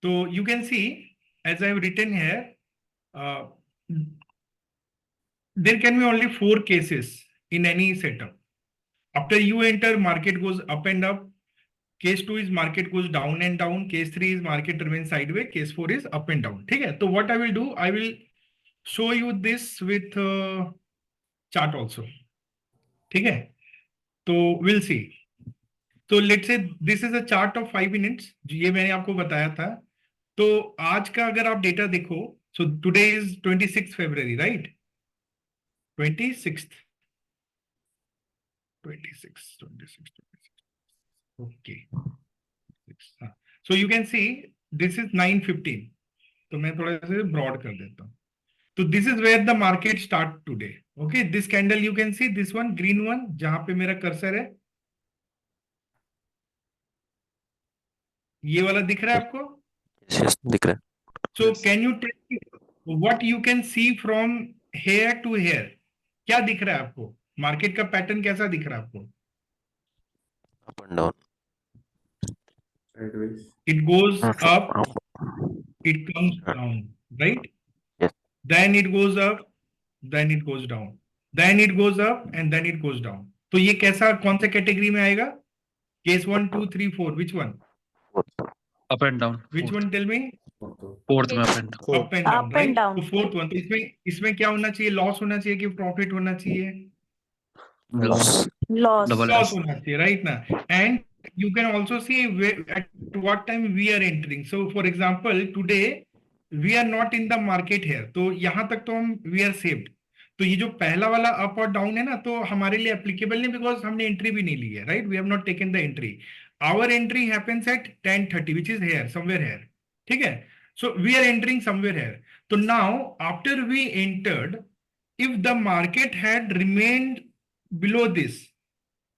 A: so you can see as I have written here, there can be only 4 cases in any setup. After you enter, market goes up and up. Case 2 is market goes down and down. Case 3 is market remains sideways. Case 4 is up and down. ठीक है, तो what I will do, I will show you this with chart also. ठीक है, तो we'll see. तो let's say this is a chart of 5 minutes, ये मैंने आपको बताया था। तो आज का अगर आप डेटा देखो, so today is 26th February, right? 26th. Okay. हाँ, so you can see this is 9:15. तो मैं थोड़ा सा ब्रॉड कर देता हूँ। तो this is where the market start today. Okay, this candle you can see, this one green one जहां पे मेरा कर्सर है, ये वाला दिख रहा है आपको?
F: यस, दिख रहा है।
A: So can you tell me what you can see from here to here? क्या दिख रहा है आपको? मार्केट का पैटर्न कैसा दिख रहा है आपको?
F: Up and down.
E: Sideways.
A: It goes up, it comes down, right?
F: Yes.
A: Then it goes up, then it goes down, then it goes up and then it goes down. तो ये कैसा, कौन सा कैटेगरी में आएगा? Case 1 2 3 4, which one?
B: Up and down,
A: Which one, tell me?
B: Fourth में up and down.
A: Up and down,
C: Up
A: right?
C: and down.
A: तो fourth one, तो इसमें क्या होना चाहिए? लॉस होना चाहिए कि प्रॉफिट होना चाहिए?
B: Loss,
C: Loss.
B: Double
A: Loss
B: S.
A: होना चाहिए, right ना? And you can also see at what time we are entering. So for example, today we are not in the market here. तो यहाँ तक तो हम we are saved. तो ये जो पहला वाला अप और डाउन है ना, तो हमारे लिए एप्लीकेबल नहीं, बिकॉज हमने एंट्री भी नहीं ली है, right? We have not taken the entry. Our entry happens at 10:30 which is here, somewhere here. ठीक है, so we are entering somewhere here. तो now after we entered, if the market had remained below this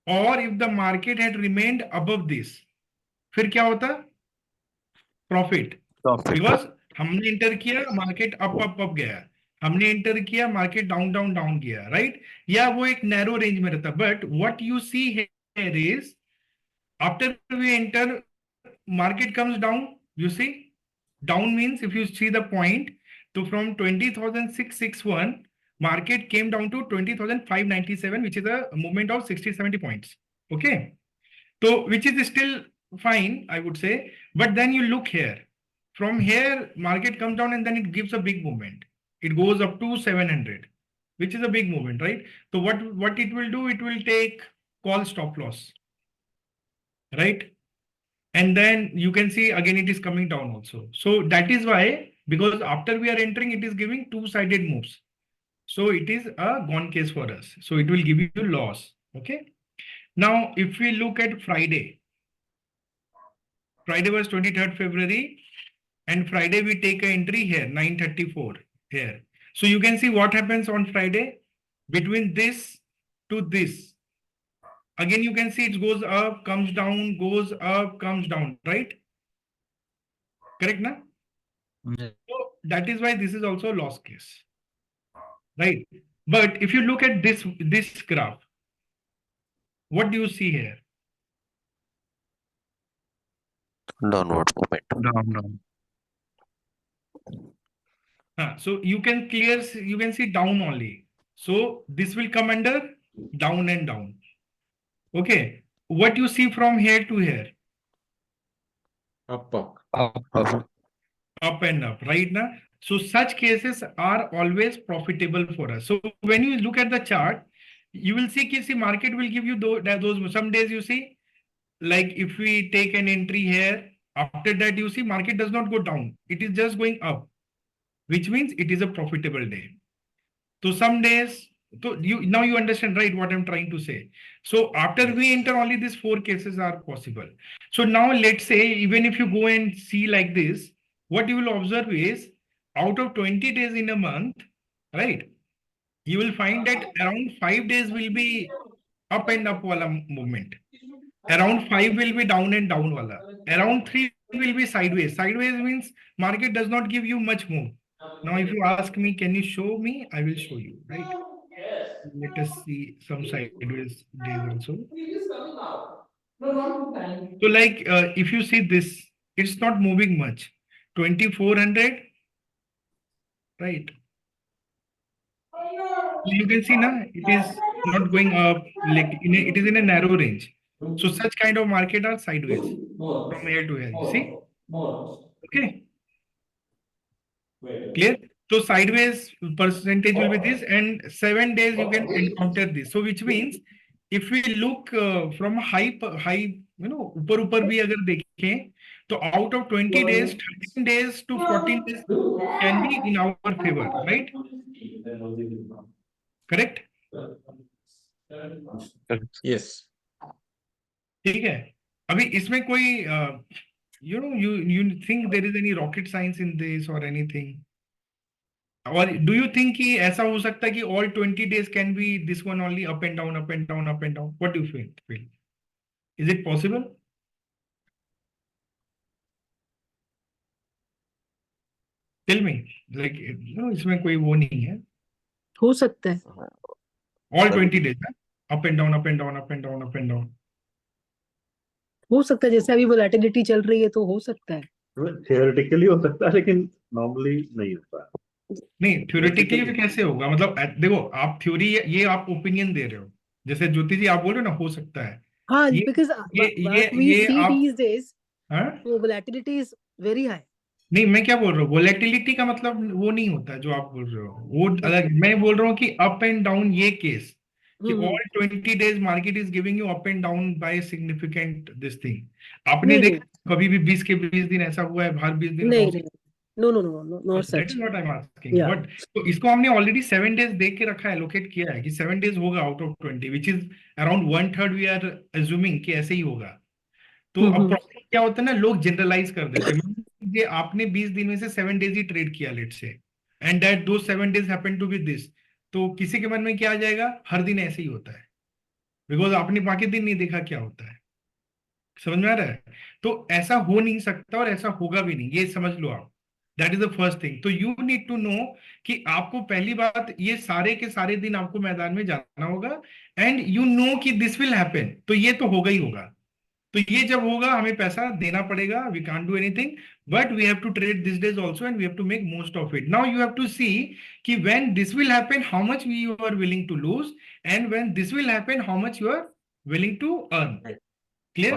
A: or if the market had remained above this, फिर क्या होता? Profit. Because हमने enter किया, market up up up गया, हमने enter किया, market down down down गया, right? या वो एक नैरो रेंज में रहता। But what you see here is after we enter, market comes down, you see, down means if you see the point, so from 20,661 market came down to 20,597, which is a movement of 60-70 points. Okay, so which is still fine, I would say. But then you look here, from here market comes down and then it gives a big movement, it goes up to 700, which is a big movement, right? So what it will do, it will take call stop loss, right? And then you can see again it is coming down also. So that is why, because after we are entering, it is giving two-sided moves, so it is a gone case for us, so it will give you loss. Okay, now if we look at Friday was 23rd February, and Friday we take an entry here 9:34 here. So you can see what happens on Friday between this to this. Again, you can see it goes up, comes down, goes up, comes down, right? Correct, na? So that is why this is also a loss case, right? But if you look at this graph, what do you see here?
I: downward movement.
B: down.
A: So you can see down only. So this will come under down and down. Okay. What you see from here to here?
H: Up, up.
A: Up and up, right now. So such cases are always profitable for us. So when you look at the chart, you will see कि market will give you those some days you see, like if we take an entry here, after that you see market does not go down, it is just going up, which means it is a profitable day. So some days, so now you understand, right, what I'm trying to say. So after we enter, only these 4 cases are possible. So now let's say even if you go and see like this, what you will observe is out of 20 days in a month, right, you will find that around 5 days will be up and up wala movement. Around 5 will be down and down wala. Around 3 will be sideways. Sideways means market does not give you much more. Now, if you ask me, can you show me? I will show you, right? Let us see some sideways days also. So like if you see this, it's not moving much. 2400, right? You can see now it is not going up, like it is in a narrow range. So such kind of market are sideways from here to here. You see? Okay. Clear? So sideways percentage will be this, and 7 days you can encounter this. So which means if we look from high, ऊपर भी अगर देखें, तो out of 20 days, 13 days to 14 days can be in our favor, right? Correct?
H: Yes.
A: ठीक है. अभी इसमें कोई you think there is any rocket science in this or anything? Or do you think कि ऐसा हो सकता है कि all 20 days can be this one only, up and down, up and down, up and down? What do you feel? Is it possible? Tell me, like इसमें कोई वो नहीं है.
C: हो सकता है.
A: All 20 days, up and down, up and down, up and down, up and down.
C: हो सकता है, जैसे अभी वोलेटिलिटी चल रही है तो हो सकता है.
H: थियोरेटिकली हो सकता है, लेकिन नॉर्मली नहीं होता.
A: नहीं, थ्योरेटिकली कैसे होगा? मतलब देखो, आप थ्योरी, ये आप ओपिनियन दे रहे हो. जैसे ज्योति जी आप बोल रहे हो ना, हो सकता है.
C: हाँ,
A: ये
C: because what we
A: ये
C: see
A: आप,
C: these days,
A: हाँ?
C: volatility is very high.
A: नहीं, मैं क्या बोल रहा हूँ, वोलेटिलिटी का मतलब वो नहीं होता जो आप बोल रहे हो, वो अलग. मैं बोल रहा हूँ कि अप एंड डाउन, ये केस कि all 20 days market is giving you up and down by significant this thing. आपने
C: नहीं,
A: देखा कभी भी 20 के 20 दिन ऐसा हुआ है, हर 20 दिन
C: नहीं, no, not
A: That
C: such.
A: is what I'm asking.
C: Yeah.
A: But तो इसको हमने ऑलरेडी 7 डेज देख के रखा है, एलोकेट किया है कि 7 डेज होगा out of 20, which is around 1/3 we are assuming कि ऐसे ही होगा. तो अब प्रॉब्लम क्या होता है ना, लोग जनरलाइज कर देते हैं. ये आपने 20 दिन में से 7 डेज ही ट्रेड किया, लेट से, एंड दैट दो 7 days happen to be this. तो किसी के मन में क्या आ जाएगा, हर दिन ऐसे ही होता है, बिकॉज आपने बाकी दिन नहीं देखा क्या होता है. समझ में आ रहा है? तो ऐसा हो नहीं सकता और ऐसा होगा भी नहीं, ये समझ लो आप. That is the first thing. तो यू नीड टू नो कि आपको पहली बात, ये सारे के सारे दिन आपको मैदान में जाना होगा, एंड यू नो कि दिस विल हैपन. तो ये तो होगा ही होगा. तो ये जब होगा हमें पैसा देना पड़ेगा. We can't do anything, but we have to trade this days also, and we have to make most of it. Now you have to see कि when this will happen how much you are willing to lose, and when this will happen how much you are willing to earn. Clear?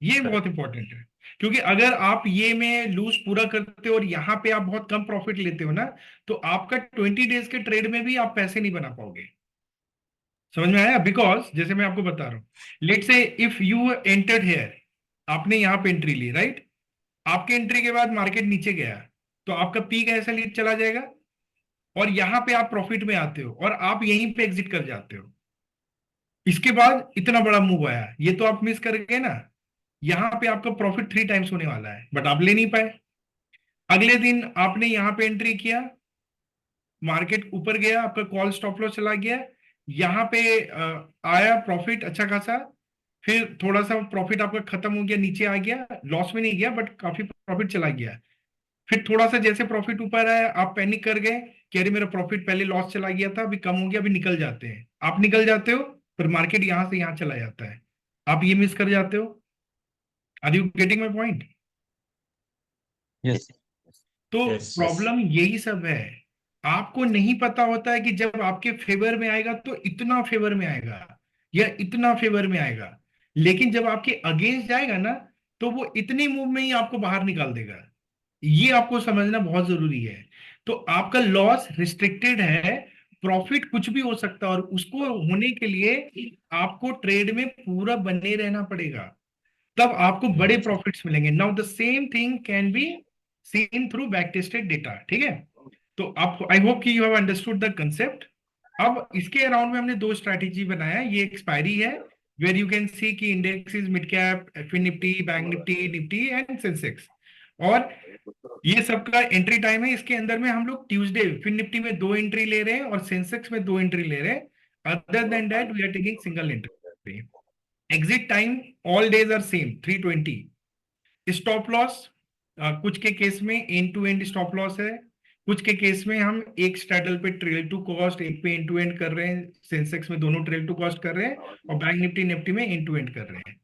A: ये बहुत important है, क्योंकि अगर आप ये में loose पूरा करते हो और यहाँ पे आप बहुत कम प्रॉफिट लेते हो ना, तो आपका 20 डेज के ट्रेड में भी आप पैसे नहीं बना पाओगे. समझ में आया? बिकॉज जैसे मैं आपको बता रहा हूँ, लेट से इफ यू एंटर्ड हियर, आपने यहाँ पे एंट्री ली, राइट? आपके एंट्री के बाद मार्केट नीचे गया, तो आपका पीक ऐसा लीड चला जाएगा, और यहाँ पे आप प्रॉफिट में आते हो और आप यहीं पे एग्जिट कर जाते हो. इसके बाद इतना बड़ा मूव आया, ये तो आप मिस कर गए ना. यहाँ पे आपका प्रॉफिट 3 टाइम्स होने वाला है, बट आप ले नहीं पाए. अगले दिन आपने यहाँ पे एंट्री किया, मार्केट ऊपर गया, आपका कॉल स्टॉप लॉस चला गया, यहाँ पे आया प्रॉफिट अच्छा खासा, फिर थोड़ा सा प्रॉफिट आपका खत्म हो गया, नीचे आ गया, लॉस में नहीं गया बट काफी प्रॉफिट चला गया. फिर थोड़ा सा जैसे प्रॉफिट ऊपर आया, आप पैनिक कर गए कि अरे मेरा प्रॉफिट पहले लॉस चला गया था, अभी कम हो गया, अभी निकल जाते हैं. आप निकल जाते हो, फिर मार्केट यहाँ से यहाँ चला जाता है, आप ये मिस कर जाते हो. Are you getting my point?
B: Yes.
A: तो
D: Yes, yes.
A: प्रॉब्लम यही सब है, आपको नहीं पता होता है कि जब आपके फेवर में आएगा तो इतना फेवर में आएगा या इतना फेवर में आएगा, लेकिन जब आपके अगेंस्ट जाएगा ना तो वो इतनी मूव में ही आपको बाहर निकाल देगा। ये आपको समझना बहुत जरूरी है। तो आपका लॉस रिस्ट्रिक्टेड है, प्रॉफिट कुछ भी हो सकता है, और उसको होने के लिए आपको ट्रेड में पूरा बने रहना पड़ेगा, तब आपको बड़े प्रॉफिट्स मिलेंगे। Now the same thing can be seen through back tested data. ठीक है, तो आप, आई होप कि you have understood the concept. अब इसके अराउंड में हमने दो स्ट्रैटेजी बनाया। ये एक्सपायरी है, वेर यू कैन सी कि index is mid cap, fin Nifty, bank Nifty, Nifty and Sensex, और ये सबका एंट्री टाइम है। इसके अंदर में हम लोग ट्यूसडे फिन निफ्टी में 2 एंट्री ले रहे हैं और सेंसेक्स में 2 एंट्री ले रहे हैं। Other than that we are taking single entry. Exit time all days are same 320। Stop loss कुछ के केस में end to end stop loss है, कुछ के केस में हम एक स्ट्रैडल पे ट्रेल टू कॉस्ट, एक पे एंड टू एंड कर रहे हैं, सेंसेक्स में दोनों ट्रेल टू कॉस्ट कर रहे हैं, और बैंक निफ्टी निफ्टी में एंड टू एंड कर रहे हैं।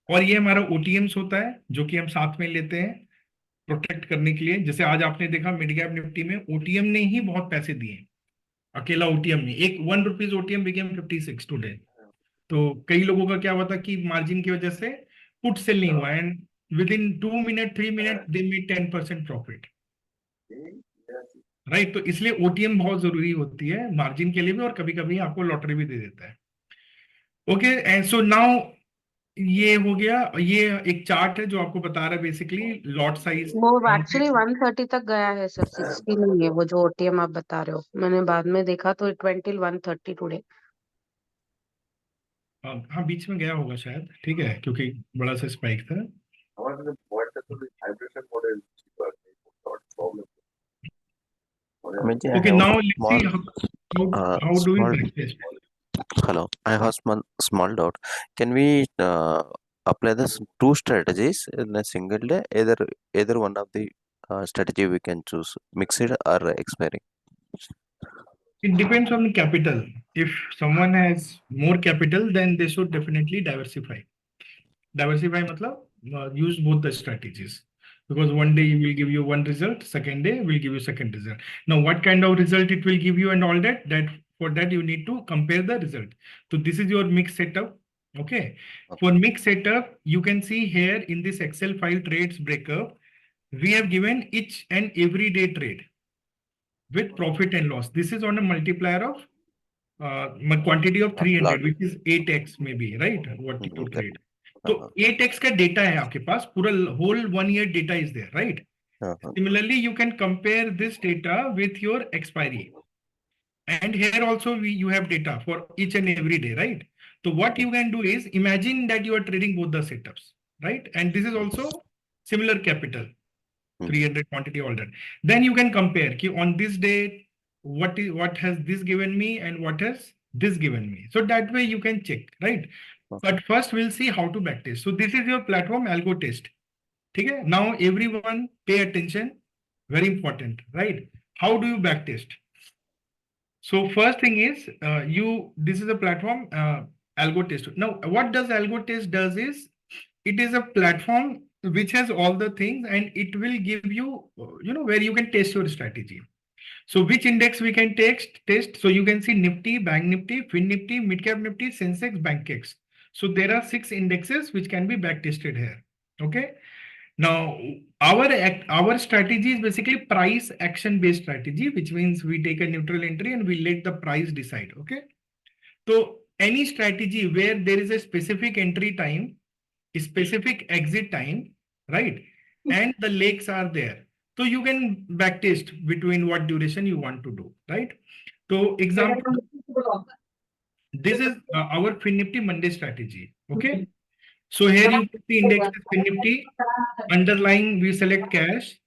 A: और ये हमारा ओटीएम्स होता है जो कि हम साथ में लेते हैं प्रोटेक्ट करने के लिए। जैसे आज आपने देखा मिड कैप निफ्टी में ओटीएम ने ही बहुत पैसे दिए, अकेला ओटीएम ने, एक 1 रुपीज ओटीएम बिकेम 56 टुडे। तो कई लोगों का क्या हुआ था कि मार्जिन की वजह से पुट सेल नहीं हुआ, and with in 2 minute 3 minute they made 10% profit, right. तो इसलिए ओटीएम बहुत जरूरी होती है मार्जिन के लिए भी, और कभी कभी आपको लॉटरी भी दे देता है। ओके, एंड सो नाउ ये हो गया। ये एक चार्ट है जो आपको बता रहा है बेसिकली लॉट साइज।
I: वो एक्चुअली 130 तक गया है सर, 60 नहीं है वो जो ओटीएम आप बता रहे हो। मैंने बाद में देखा तो इट वेंट टिल 130 टुडे।
A: हाँ, बीच में गया होगा शायद, ठीक है, क्योंकि बड़ा सा स्पाइक था। Okay, now let's see how do we
J: small
A: backtest.
J: hello, I have small doubt. Can we apply this two strategies in a single day? Either one of the strategy we can choose, mixed or expiring.
A: It depends on the capital. If someone has more capital, then they should definitely diversify. Diversify matlab use both the strategies, because one day will give you one result, second day will give you second result. Now, what kind of result it will give you and all that, for that you need to compare the result. So this is your mix setup. Okay. For mix setup, you can see here in this Excel file trades breakup, we have given each and every day trade with profit and loss. This is on a multiplier of quantity of 300, which is 8x maybe, right? What to trade. तो 8x का data है आपके पास, पूरा whole 1 year data is there, right? Similarly, you can compare this data with your expiry, and here also you have data for each and every day, right? So what you can do is imagine that you are trading both the setups, right? And this is also similar capital, 300 quantity, all that. Then you can compare ki on this day what has this given me and what has this given me. So that way you can check, right? But first we'll see how to backtest. So this is your platform algo test. Okay? Now everyone pay attention. Very important, right? How do you backtest? So first thing is this is a platform algo test. Now what does algo test does is it is a platform which has all the things, and it will give you where you can test your strategy. So which index we can test? So you can see Nifty, Bank Nifty, Fin Nifty, Midcap Nifty, Sensex, BankX. So there are 6 indexes which can be backtested here. Okay. Now our strategy is basically price action based strategy, which means we take a neutral entry and we let the price decide. Okay. So any strategy where there is a specific entry time, a specific exit time, right? And the legs are there. So you can backtest between what duration you want to do, right? So example, this is our Fin Nifty Monday strategy. Okay. So here you put the index as Fin Nifty, underlying we select cash,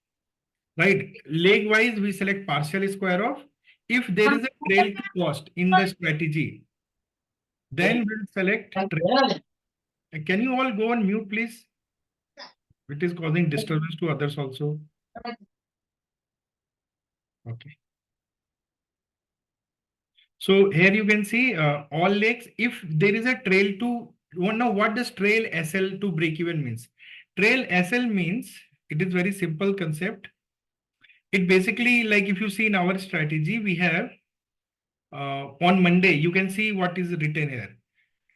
A: right? Leg wise we select partial square of. If there is a trail to cost in the strategy, then we'll select trail. Can you all go on mute, please? It is causing disturbance to others also. Okay. So here you can see all legs. If there is a trail to, you want to know what does trail SL to break even means? Trail SL means it is very simple concept. It basically, like if you see in our strategy, we have on Monday, you can see what is written here.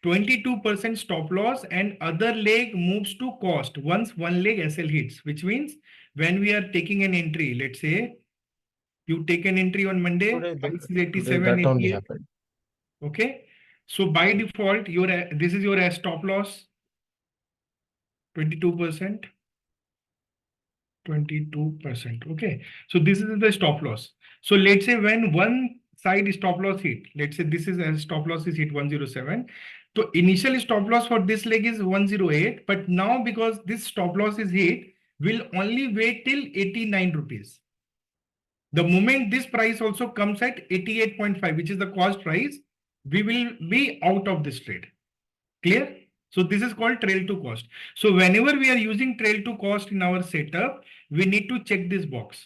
A: 22% stop loss and other leg moves to cost once one leg SL hits, which means when we are taking an entry, let's say you take an entry on Monday, price is 87,
D: that only
A: 88.
D: happened.
A: Okay. So by default, this is your stop loss, 22%. 22%. Okay. So this is the stop loss. So let's say when one side stop loss hit, let's say this is a stop loss is hit 107. So initial stop loss for this leg is 108, but now because this stop loss is hit, we'll only wait till 89 rupees. The moment this price also comes at 88.5, which is the cost price, we will be out of this trade. Clear? So this is called trail to cost. So whenever we are using trail to cost in our setup, we need to check this box.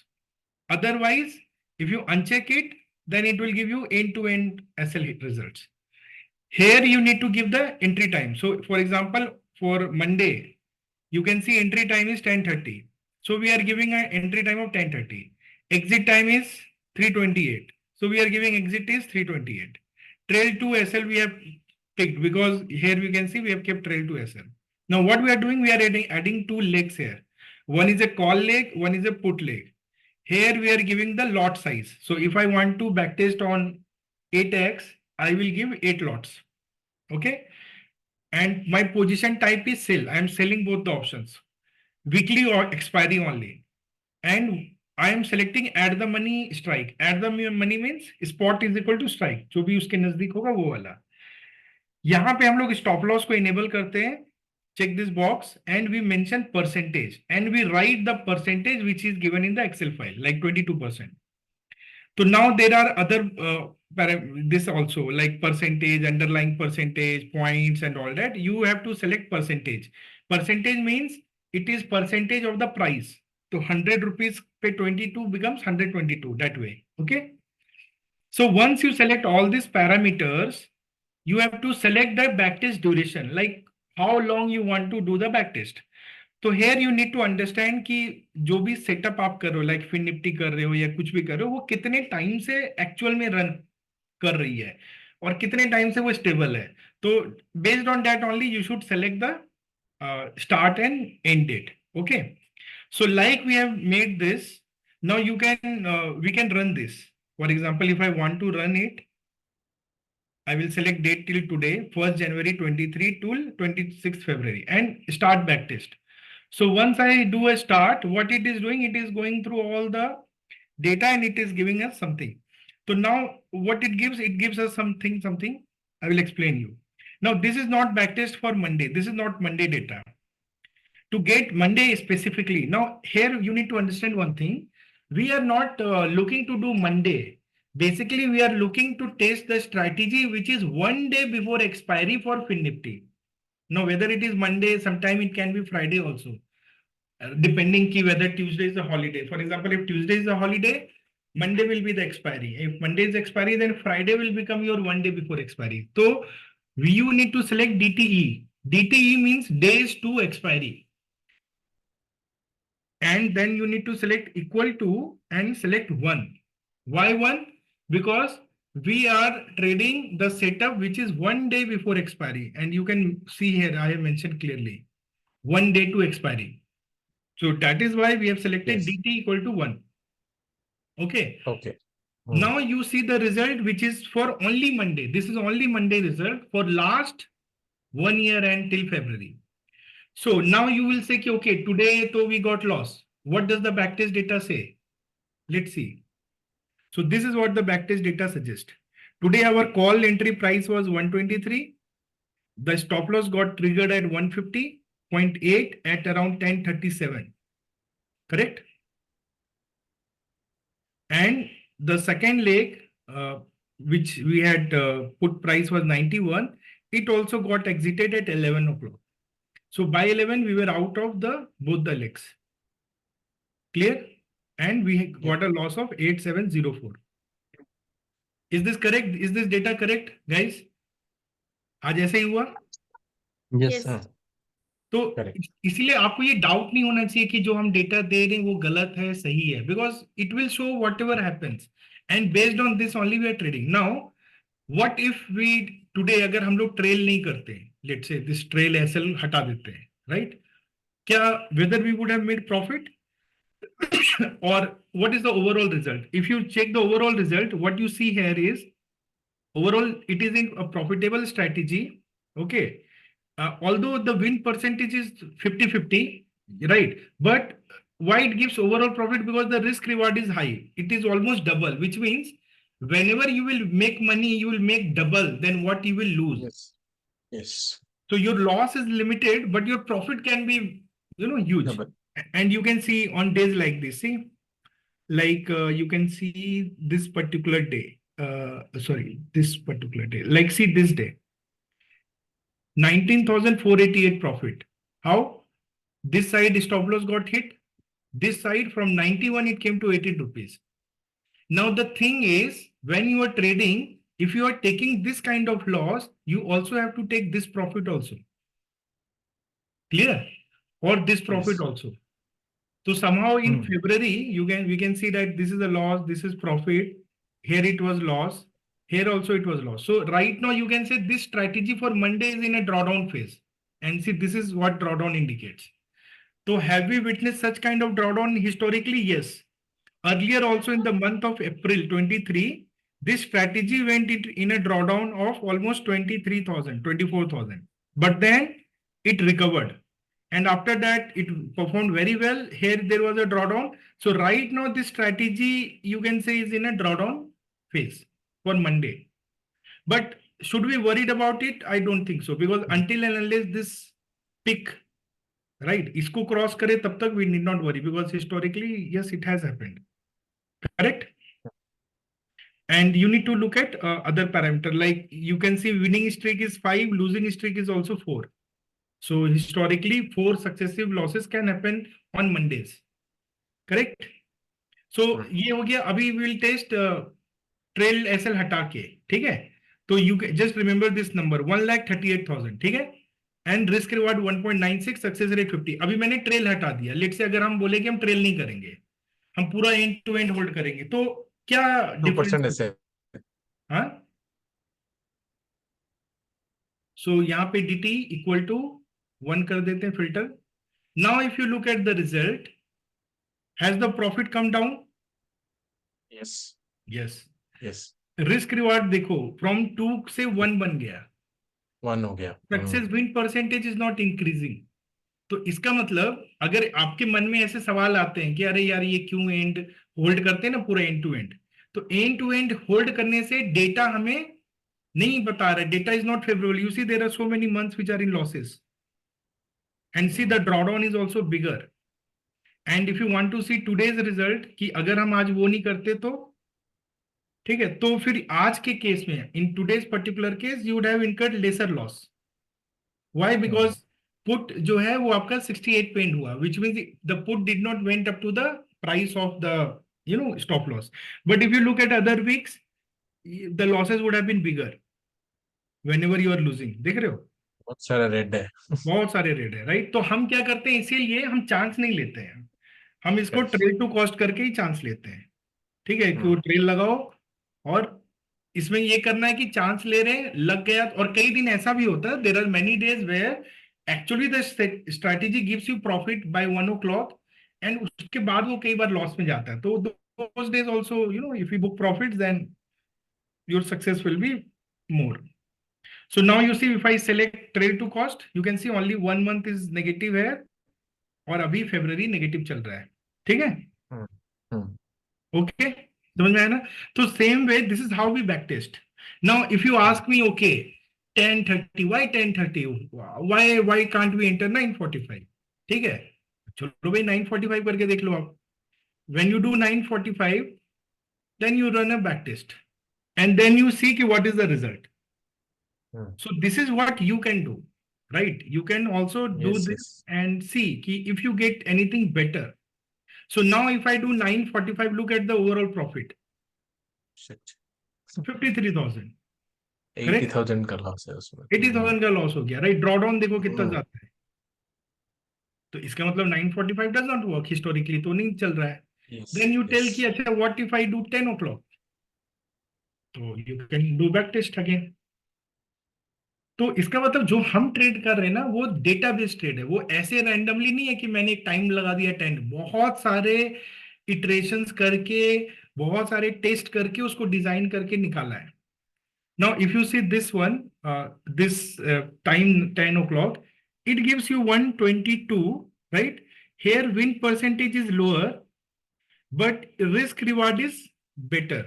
A: Otherwise, if you uncheck it, then it will give you end-to-end SL hit results. Here you need to give the entry time. So for example, for Monday, you can see entry time is 10:30. So we are giving an entry time of 10:30. Exit time is 3:28. So we are giving exit is 3:28. Trail to SL we have picked because here we can see we have kept trail to SL. Now what we are doing, we are adding two legs here. One is a call leg, one is a put leg. Here we are giving the lot size. So if I want to backtest on 8x, I will give 8 lots. Okay. And my position type is sell. I am selling both the options, weekly or expiry only. And I am selecting add the money strike. Add the money means spot is equal to strike. जो भी उसके नजदीक होगा वो वाला. यहाँ पे हम लोग stop loss को enable करते हैं. Check this box and we mention percentage and we write the percentage which is given in the Excel file, like 22%. So now there are other this also like percentage, underlying percentage, points and all that. You have to select percentage. Percentage means it is percentage of the price. So 100 rupees pe 22 becomes 122 that way. Okay. So once you select all these parameters, you have to select the backtest duration, like how long you want to do the backtest. तो here you need to understand कि जो भी setup आप कर रहे हो, like fin Nifty कर रहे हो या कुछ भी कर रहे हो, वो कितने टाइम से एक्चुअल में रन कर रही है और कितने टाइम से वो स्टेबल है. तो based on that only you should select the start and end date. Okay. So like we have made this, now you can we can run this. For example, if I want to run it, I will select date till today, 1st January 23 till 26th February and start backtest. So once I do a start, what it is doing, it is going through all the data and it is giving us something. So now what it gives us something. I will explain you. Now this is not backtest for Monday. This is not Monday data. To get Monday specifically, now here you need to understand one thing. We are not looking to do Monday. Basically, we are looking to test the strategy which is one day before expiry for Fin Nifty. Now, whether it is Monday, sometime it can be Friday also, depending ki whether Tuesday is a holiday. For example, if Tuesday is a holiday, Monday will be the expiry. If Monday is expiry, then Friday will become your one day before expiry. So you need to select DTE. DTE means days to expiry. And then you need to select equal to and select 1. Why 1? Because we are trading the setup which is one day before expiry. And you can see here, I have mentioned clearly, 1 day to expiry. So that is why we have selected
D: Yes.
A: DT equal to 1. Okay.
D: Okay.
A: Now you see the result which is for only Monday. This is only Monday result for last 1 year and till February. So now you will say, okay, today we got loss. What does the backtest data say? Let's see. So this is what the backtest data suggests. Today our call entry price was 123. The stop loss got triggered at 150.8 at around 10:37. Correct? And the second leg, which we had put price was 91. It also got exited at 11 o'clock. So by 11, we were out of both the legs. Clear? And we got a loss of 8704. Is this correct? Is this data correct, guys? आज ऐसे ही हुआ?
B: Yes,
G: Yes.
B: sir.
A: तो
D: Correct.
A: इसीलिए आपको ये doubt नहीं होना चाहिए कि जो हम डेटा दे रहे हैं वो गलत है सही है, because it will show whatever happens and based on this only we are trading. Now what if we today अगर हम लोग ट्रेल नहीं करते, let's say this trail SL हटा देते हैं, राइट? क्या whether we would have made profit or what is the overall result? If you check the overall result, what you see here is overall it is in a profitable strategy. Okay, although the win percentage is 50-50, right? But why it gives overall profit? Because the risk reward is high. It is almost double, which means whenever you will make money, you will make double than what you will lose.
D: Yes. Yes.
A: So your loss is limited, but your profit can be, huge.
D: Double.
A: And you can see on days like this, see, like you can see this particular day, this particular day, like see this day, 19,488 profit. How? This side stop loss got hit. This side from 91 it came to 18 rupees. Now the thing is, when you are trading, if you are taking this kind of loss, you also have to take this profit also. Clear? Or this profit
D: Yes.
A: also. So somehow in February, we can see that this is a loss, this is profit. Here it was loss. Here also it was loss. So right now you can say this strategy for Monday is in a drawdown phase. And see, this is what drawdown indicates. So have we witnessed such kind of drawdown historically? Yes. Earlier also in the month of April 23, this strategy went in a drawdown of almost 23,000, 24,000. But then it recovered. And after that, it performed very well. Here there was a drawdown. So right now, this strategy, you can say, is in a drawdown phase for Monday. But should we worried about it? I don't think so. Because until and unless this peak, right, isko cross kare, tab tak we need not worry. Because historically, yes, it has happened. Correct? And you need to look at other parameter. Like you can see winning streak is 5, losing streak is also 4. So historically, 4 successive losses can happen on Mondays. Correct? So ये हो गया. अभी we will test trail SL हटा के, ठीक है? तो you just remember this number 1,38,000, ठीक है? And risk reward 1.96, success rate 50. अभी मैंने trail हटा दिया. Let's say अगर हम बोले कि हम trail नहीं करेंगे, हम पूरा end to end hold करेंगे, तो क्या
D: 2%
A: difference?
D: ऐसे.
A: हाँ? So यहाँ पे DT equal to 1 कर देते हैं filter. Now if you look at the result, has the profit come down?
D: Yes.
A: Yes.
D: Yes.
A: Risk reward देखो from 2 से 1 बन गया.
D: 1 हो गया.
A: Success win percentage is not increasing. तो इसका मतलब अगर आपके मन में ऐसे सवाल आते हैं कि अरे यार ये क्यों एंड होल्ड करते हैं ना पूरा एंड टू एंड, तो एंड टू एंड होल्ड करने से डेटा हमें नहीं बता रहा है. Data is not favourable. You see there are so many months which are in losses and see the drawdown is also bigger. And if you want to see today's result कि अगर हम आज वो नहीं करते तो ठीक है, तो फिर आज के केस में in today's particular case you would have incurred lesser loss. Why? Because put जो है वो आपका 68 पे एंड हुआ, which means the put did not went up to the price of the stop loss. But if you look at other weeks, the losses would have been bigger whenever you are losing. देख रहे हो?
D: बहुत सारा red है.
A: बहुत सारे red है, right? तो हम क्या करते हैं, इसीलिए हम चांस नहीं लेते हैं. हम इसको
D: Yes.
A: ट्रेल टू कॉस्ट करके ही चांस लेते हैं. ठीक है, कि वो ट्रेल लगाओ और इसमें ये करना है कि चांस ले रहे हैं, लग गया. और कई दिन ऐसा भी होता है, there are many days where actually the strategy gives you profit by 1 o'clock and उसके बाद वो कई बार लॉस में जाता है. तो those days also, if you book profits, then your success will be more. So now you see, if I select trade to cost, you can see only 1 month is negative है और अभी February negative चल रहा है. ठीक है? Okay, समझ में आया ना? तो same way, this is how we back test. Now, if you ask me, okay, 10:30, why 10:30? Why can't we enter 9:45? ठीक है, चलो भाई 9:45 करके देख लो आप. When you do 9:45, then you run a back test, and then you see कि what is the result. So this is what you can do, right? You can also do
D: Yes,
A: this
D: yes.
A: and see कि if you get anything better. So now if I do 9:45, look at the overall profit.
D: Shit.
A: 53,000.
D: 80,000 का loss है उसमें.
A: 80,000 का loss हो गया, right? Drawdown देखो कितना जाता है. तो इसका मतलब 9:45 does not work historically, तो नहीं चल रहा है. Then you tell कि अच्छा what if I do 10 o'clock? तो you can do back test again. तो इसका मतलब जो हम ट्रेड कर रहे हैं ना वो डेटाबेस ट्रेड है, वो ऐसे रैंडमली नहीं है कि मैंने एक टाइम लगा दिया 10, बहुत सारे इटरेशंस करके, बहुत सारे टेस्ट करके उसको डिजाइन करके निकाला है. Now if you see this one, this time 10 o'clock, it gives you 122, right? Here win percentage is lower, but risk reward is better.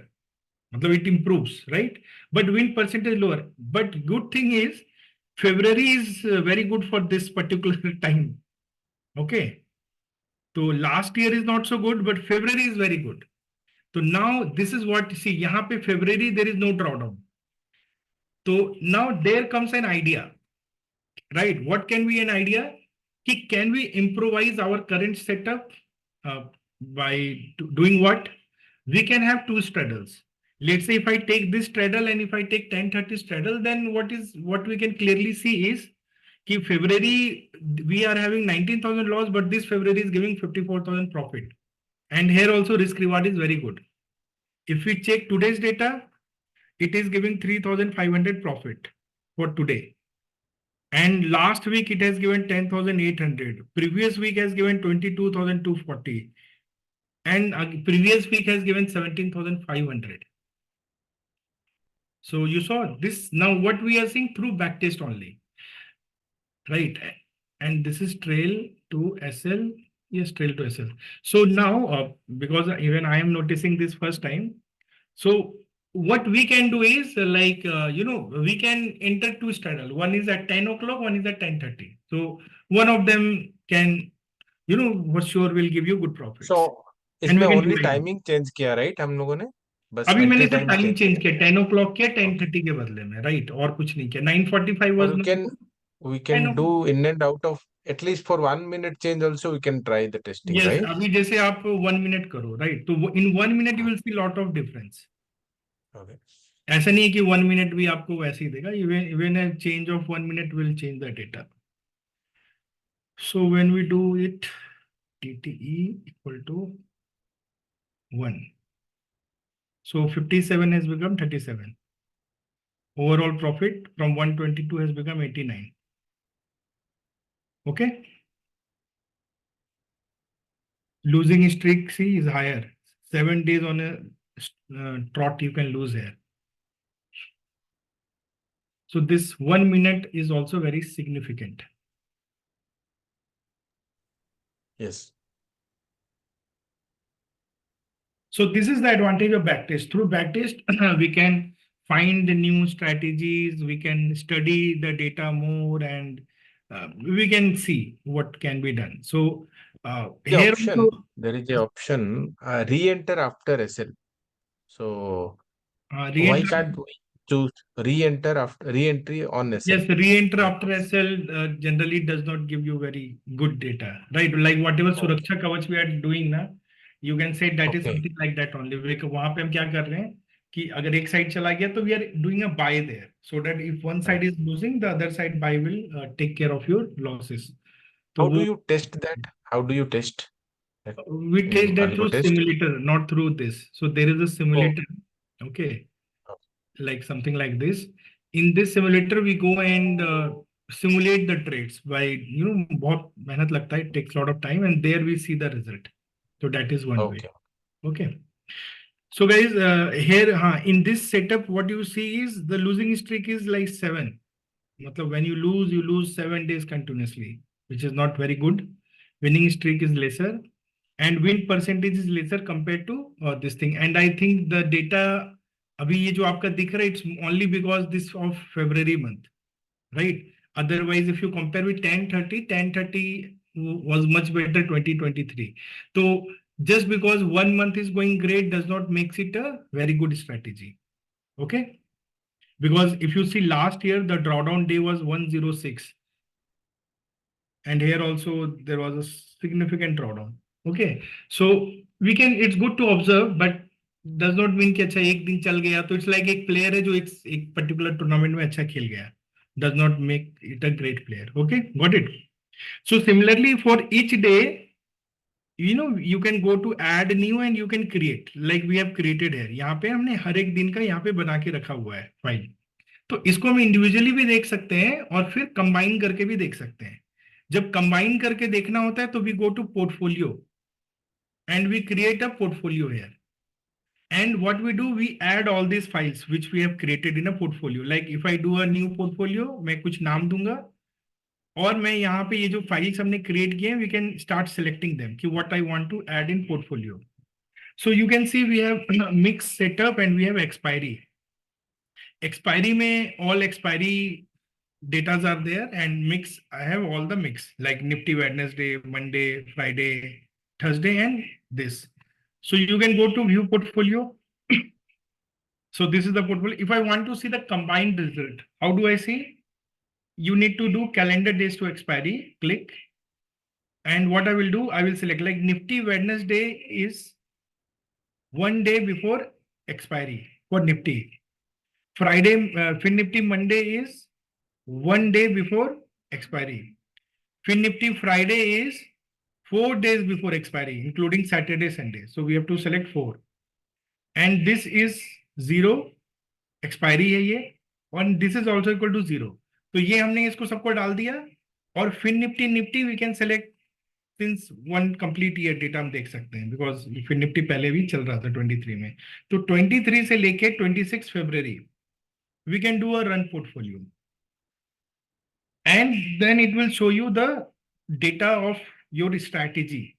A: मतलब it improves, right? But win percentage lower. But good thing is February is very good for this particular time. Okay. So last year is not so good, but February is very good. So now this is what, see, यहाँ पे February there is no drawdown. So now there comes an idea, right? What can be an idea? Can we improvise our current setup by doing what? We can have two straddles. Let's say if I take this straddle and if I take 10:30 straddle, then what we can clearly see is कि February we are having 19,000 loss, but this February is giving 54,000 profit. And here also risk reward is very good. If we check today's data, it is giving 3,500 profit for today. And last week it has given 10,800. Previous week has given 22,240. And previous week has given 17,500. So you saw this. Now what we are seeing through backtest only, right? And this is trail to SL. Yes, trail to SL. So now, because even I am noticing this first time, so what we can do is we can enter two straddle. One is at 10 o'clock, one is at 10:30. So one of them can, for sure will give you good profits.
D: So
A: And
D: इसमें
A: we can
D: only
A: do it.
D: Timing change किया, right? हम लोगों ने बस
A: अभी मैंने
D: entry
A: सिर्फ
D: time
A: time
D: change
A: change
D: किया.
A: किया, 10 o'clock किया 10:30 के बदले में, राइट? और कुछ नहीं किया. 9:45
D: और
A: was
D: we can
A: 10
D: do in and out of at least for 1 minute change also we can try the testing,
A: yes,
D: right?
A: अभी जैसे आप 1 minute करो, राइट? तो in 1 minute you will see lot of difference.
D: Okay.
A: ऐसा नहीं है कि 1 minute भी आपको वैसे ही देगा. Even a change of 1 minute will change the data. So when we do it, TTE equal to 1. So 57 has become 37. Overall profit from 122 has become 89. Okay. Losing streak C is higher. 7 days on a trot you can lose here. So this 1 minute is also very significant.
D: Yes.
A: So this is the advantage of backtest. Through backtest, we can find the new strategies, we can study the data more, and we can see what can be done. So here also,
D: there is a option re-enter after SL. So why
A: re-enter.
D: can't we choose re-enter after re-entry on SL?
A: Yes, re-enter after SL generally does not give you very good data, right? Like whatever Suraksha Kavach we are doing now, you can say that is something like that only. वहाँ पे हम क्या कर रहे हैं कि अगर एक साइड चला गया तो we are doing a buy there, so that if one side is losing, the other side buy will take care of your losses.
D: How do you test that? How do you test?
A: We test that through simulator, not through this. So there is a simulator, okay, like something like this. In this simulator, we go and simulate the trades by, बहुत मेहनत लगता है, it takes a lot of time, and there we see the result. So that is one way. Okay. So guys, here in this setup, what you see is the losing streak is like 7. मतलब when you lose 7 days continuously, which is not very good. Winning streak is lesser, and win percentage is lesser compared to this thing. And I think the data अभी ये जो आपका दिख रहा है, it's only because this of February month, right? Otherwise, if you compare with 10:30 was much better 2023. So just because 1 month is going great does not make it a very good strategy. Okay? Because if you see last year, the drawdown day was 106. And here also there was a significant drawdown. Okay. So it's good to observe, but does not mean कि अच्छा एक दिन चल गया. तो it's like एक player है जो एक particular tournament में अच्छा खेल गया. Does not make it a great player. Okay, got it. So similarly for each day, you can go to add new and you can create like we have created here. यहाँ पे हमने हर एक दिन का यहाँ पे बना के रखा हुआ है फाइल। तो इसको हम इंडिविजुअली भी देख सकते हैं और फिर कंबाइन करके भी देख सकते हैं। जब कंबाइन करके देखना होता है तो we go to portfolio and we create a portfolio here. And what we do, we add all these files which we have created in a portfolio. Like if I do a new portfolio, मैं कुछ नाम दूंगा और मैं यहाँ पे ये जो फाइल्स हमने क्रिएट किए हैं, we can start selecting them कि what I want to add in portfolio. So you can see we have mix setup and we have expiry. Expiry में all expiry datas are there and mix, I have all the mix like Nifty Wednesday, Monday, Friday, Thursday and this. So you can go to view portfolio. So this is the portfolio. If I want to see the combined result, how do I see? You need to do calendar days to expiry, click. And what I will do, I will select like Nifty Wednesday is 1 day before expiry for Nifty. Friday, FinNifty Monday is 1 day before expiry. FinNifty Friday is 4 days before expiry, including Saturday, Sunday. So we have to select 4. And this is 0, expiry है ये, and this is also equal to 0. तो ये हमने इसको सबको डाल दिया और FinNifty Nifty we can select since one complete year data हम देख सकते हैं because FinNifty पहले भी चल रहा था 23 में. तो 23 से लेके 26 February we can do a run portfolio. And then it will show you the data of your strategy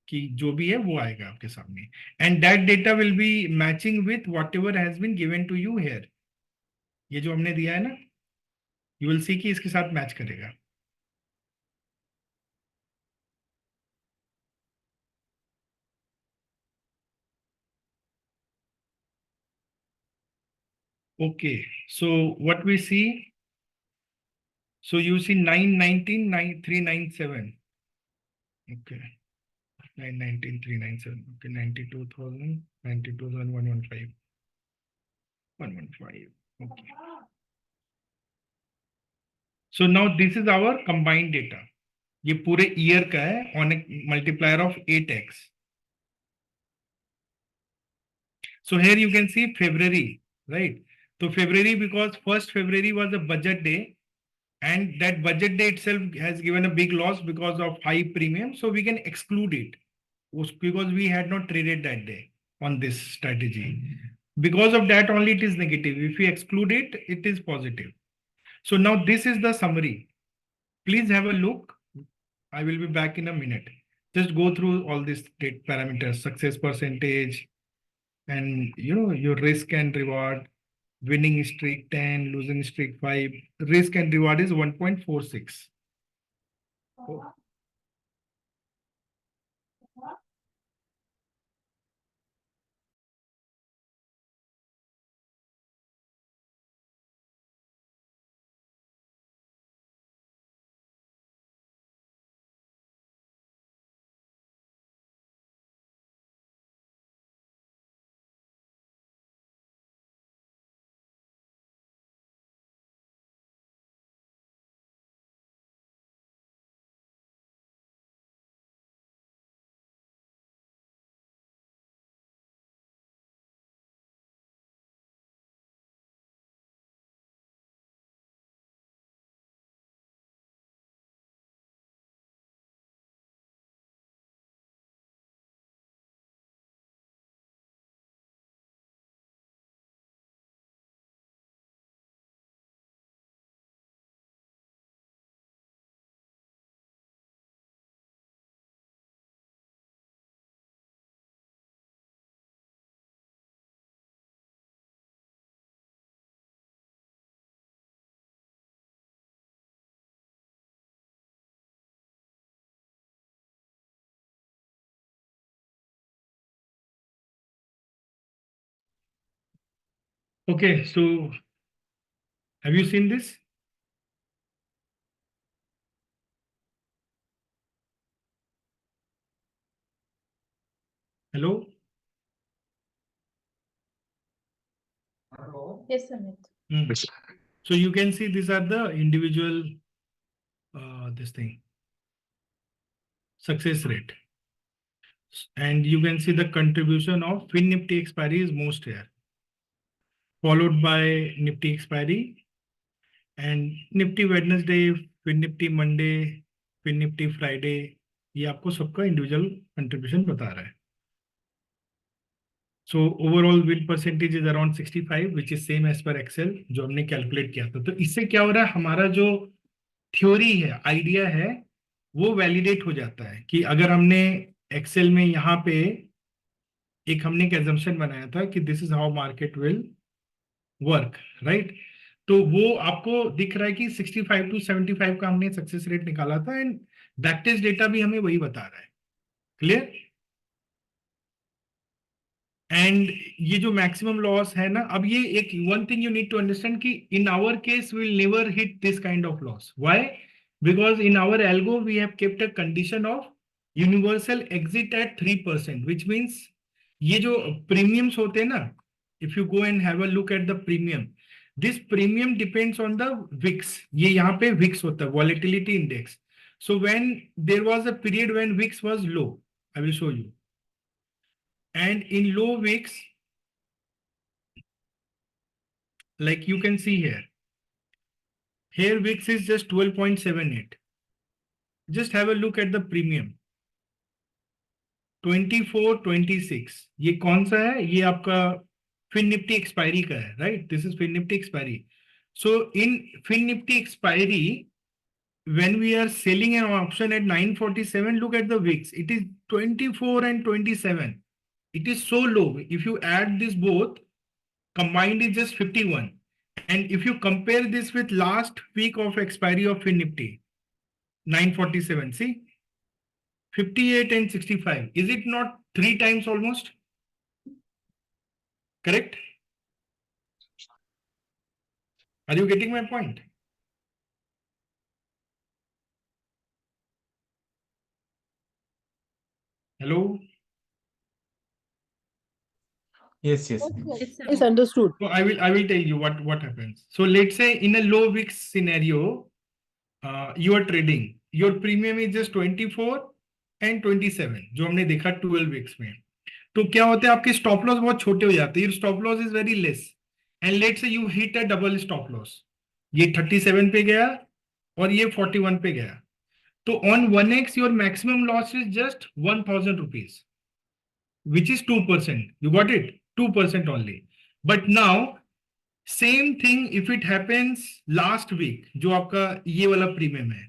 A: कि जो भी है वो आएगा आपके सामने. And that data will be matching with whatever has been given to you here. ये जो हमने दिया है ना, you will see कि इसके साथ मैच करेगा. Okay, so what we see, so you see 919, 9397. Okay, 919, 397. Okay, 92,000, 92,115. 115. Okay. So now this is our combined data. ये पूरे year का है on a multiplier of 8x. So here you can see February, right? So February, because 1st February was a budget day and that budget day itself has given a big loss because of high premium. So we can exclude it because we had not traded that day on this strategy. Because of that only it is negative. If we exclude it, it is positive. So now this is the summary. Please have a look. I will be back in a minute. Just go through all these parameters, success percentage, and your risk and reward, winning streak 10, losing streak 5, risk and reward is 1.46. Oh. Okay, so have you seen this? Hello?
K: Yes, Amit.
A: So you can see these are the individual this thing. success rate. And you can see the contribution of Fin Nifty expiry is most here, followed by Nifty expiry and Nifty Wednesday, Fin Nifty Monday, Fin Nifty Friday. ये आपको सबका individual contribution बता रहा है. So overall win percentage is around 65, which is same as per Excel जो हमने calculate किया था. तो इससे क्या हो रहा है, हमारा जो थ्योरी है, आइडिया है, वो वैलिडेट हो जाता है कि अगर हमने एक्सेल में यहाँ पे एक हमने एक एजम्पशन बनाया था कि this is how market will work, right. तो वो आपको दिख रहा है कि 65 to 75 का हमने सक्सेस रेट निकाला था एंड बैक टेस्ट डेटा भी हमें वही बता रहा है. क्लियर. एंड ये जो मैक्सिमम लॉस है ना, अब ये एक one thing you need to understand कि in our case will never hit this kind of loss. Why? Because in our algo we have kept a condition of universal exit at 3%, which means ये जो premiums होते हैं ना, if you go and have a look at the premium, this premium depends on the VIX. ये यहाँ पे VIX होता है, volatility index. So when there was a period when VIX was low, I will show you. And in low wicks, like you can see here wicks is just 12.78. Just have a look at the premium. 24.26. ये कौन सा है? ये आपका Fin Nifty expiry का है, right? This is Fin Nifty expiry. So in Fin Nifty expiry, when we are selling an option at 947, look at the wicks. It is 24 and 27. It is so low. If you add this both, combined is just 51. And if you compare this with last week of expiry of Fin Nifty, 947, see? 58 and 65. Is it not 3 times almost? Correct? Are you getting my point? Hello?
D: Yes, yes.
C: Yes, understood.
A: So I will tell you what happens. So let's say in a low VIX scenario, you are trading. Your premium is just 24 and 27, जो हमने देखा 12 VIX में. तो क्या होता है, आपके stop loss बहुत छोटे हो जाते हैं. Stop loss is very less and let's say you hit a double stop loss. ये 37 पे गया और ये 41 पे गया. तो on 1x your maximum loss is just 1000 rupees, which is 2%. You got it? 2% only. But now same thing if it happens last week, जो आपका ये वाला प्रीमियम है,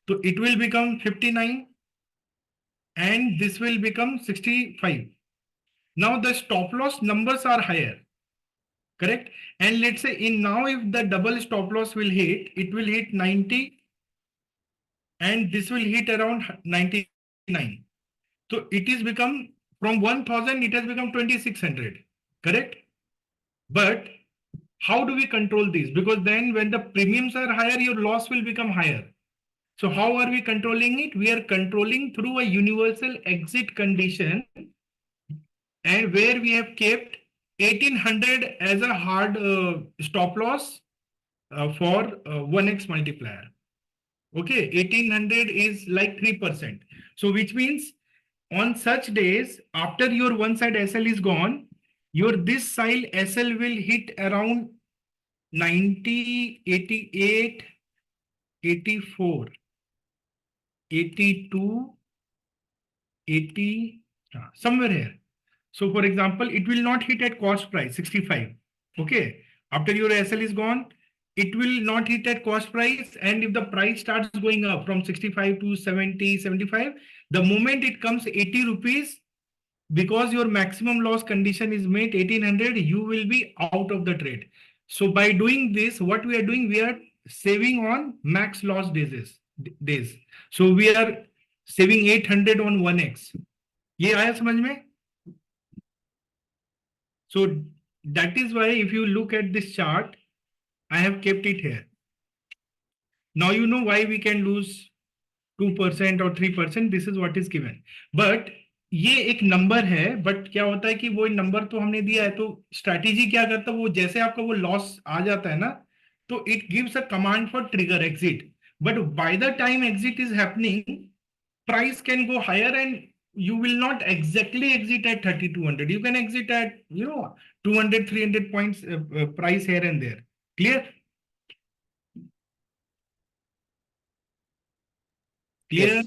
A: तो it will become 59 and this will become 65. Now the stop loss numbers are higher, correct? And let's say in now if the double stop loss will hit, it will hit 90 and this will hit around 99. So it is become from 1000 it has become 2600, correct? But how do we control this? Because then when the premiums are higher, your loss will become higher. So how are we controlling it? We are controlling through a universal exit condition, and where we have kept 1800 as a hard stop loss for 1x multiplier. Okay, 1800 is like 3%. So which means on such days, after your one side SL is gone, your this side SL will hit around 90, 88, 84, 82, 80, somewhere here. So for example, it will not hit at cost price 65. Okay, after your SL is gone, it will not hit at cost price, and if the price starts going up from 65 to 70, 75, the moment it comes 80 rupees, because your maximum loss condition is made 1800, you will be out of the trade. So by doing this, what we are doing, we are saving on max loss days. So we are saving 800 on 1x. ये आया समझ में? So that is why if you look at this chart, I have kept it here. Now you know why we can lose 2% or 3%. This is what is given. But ये एक number है, but क्या होता है कि वो number तो हमने दिया है, तो स्ट्रैटेजी क्या करता है, वो जैसे आपका वो लॉस आ जाता है ना, तो it gives a command for trigger exit. But by the time exit is happening, price can go higher and you will not exactly exit at 3200. You can exit at 200 300 points price here and there. Clear? Clear?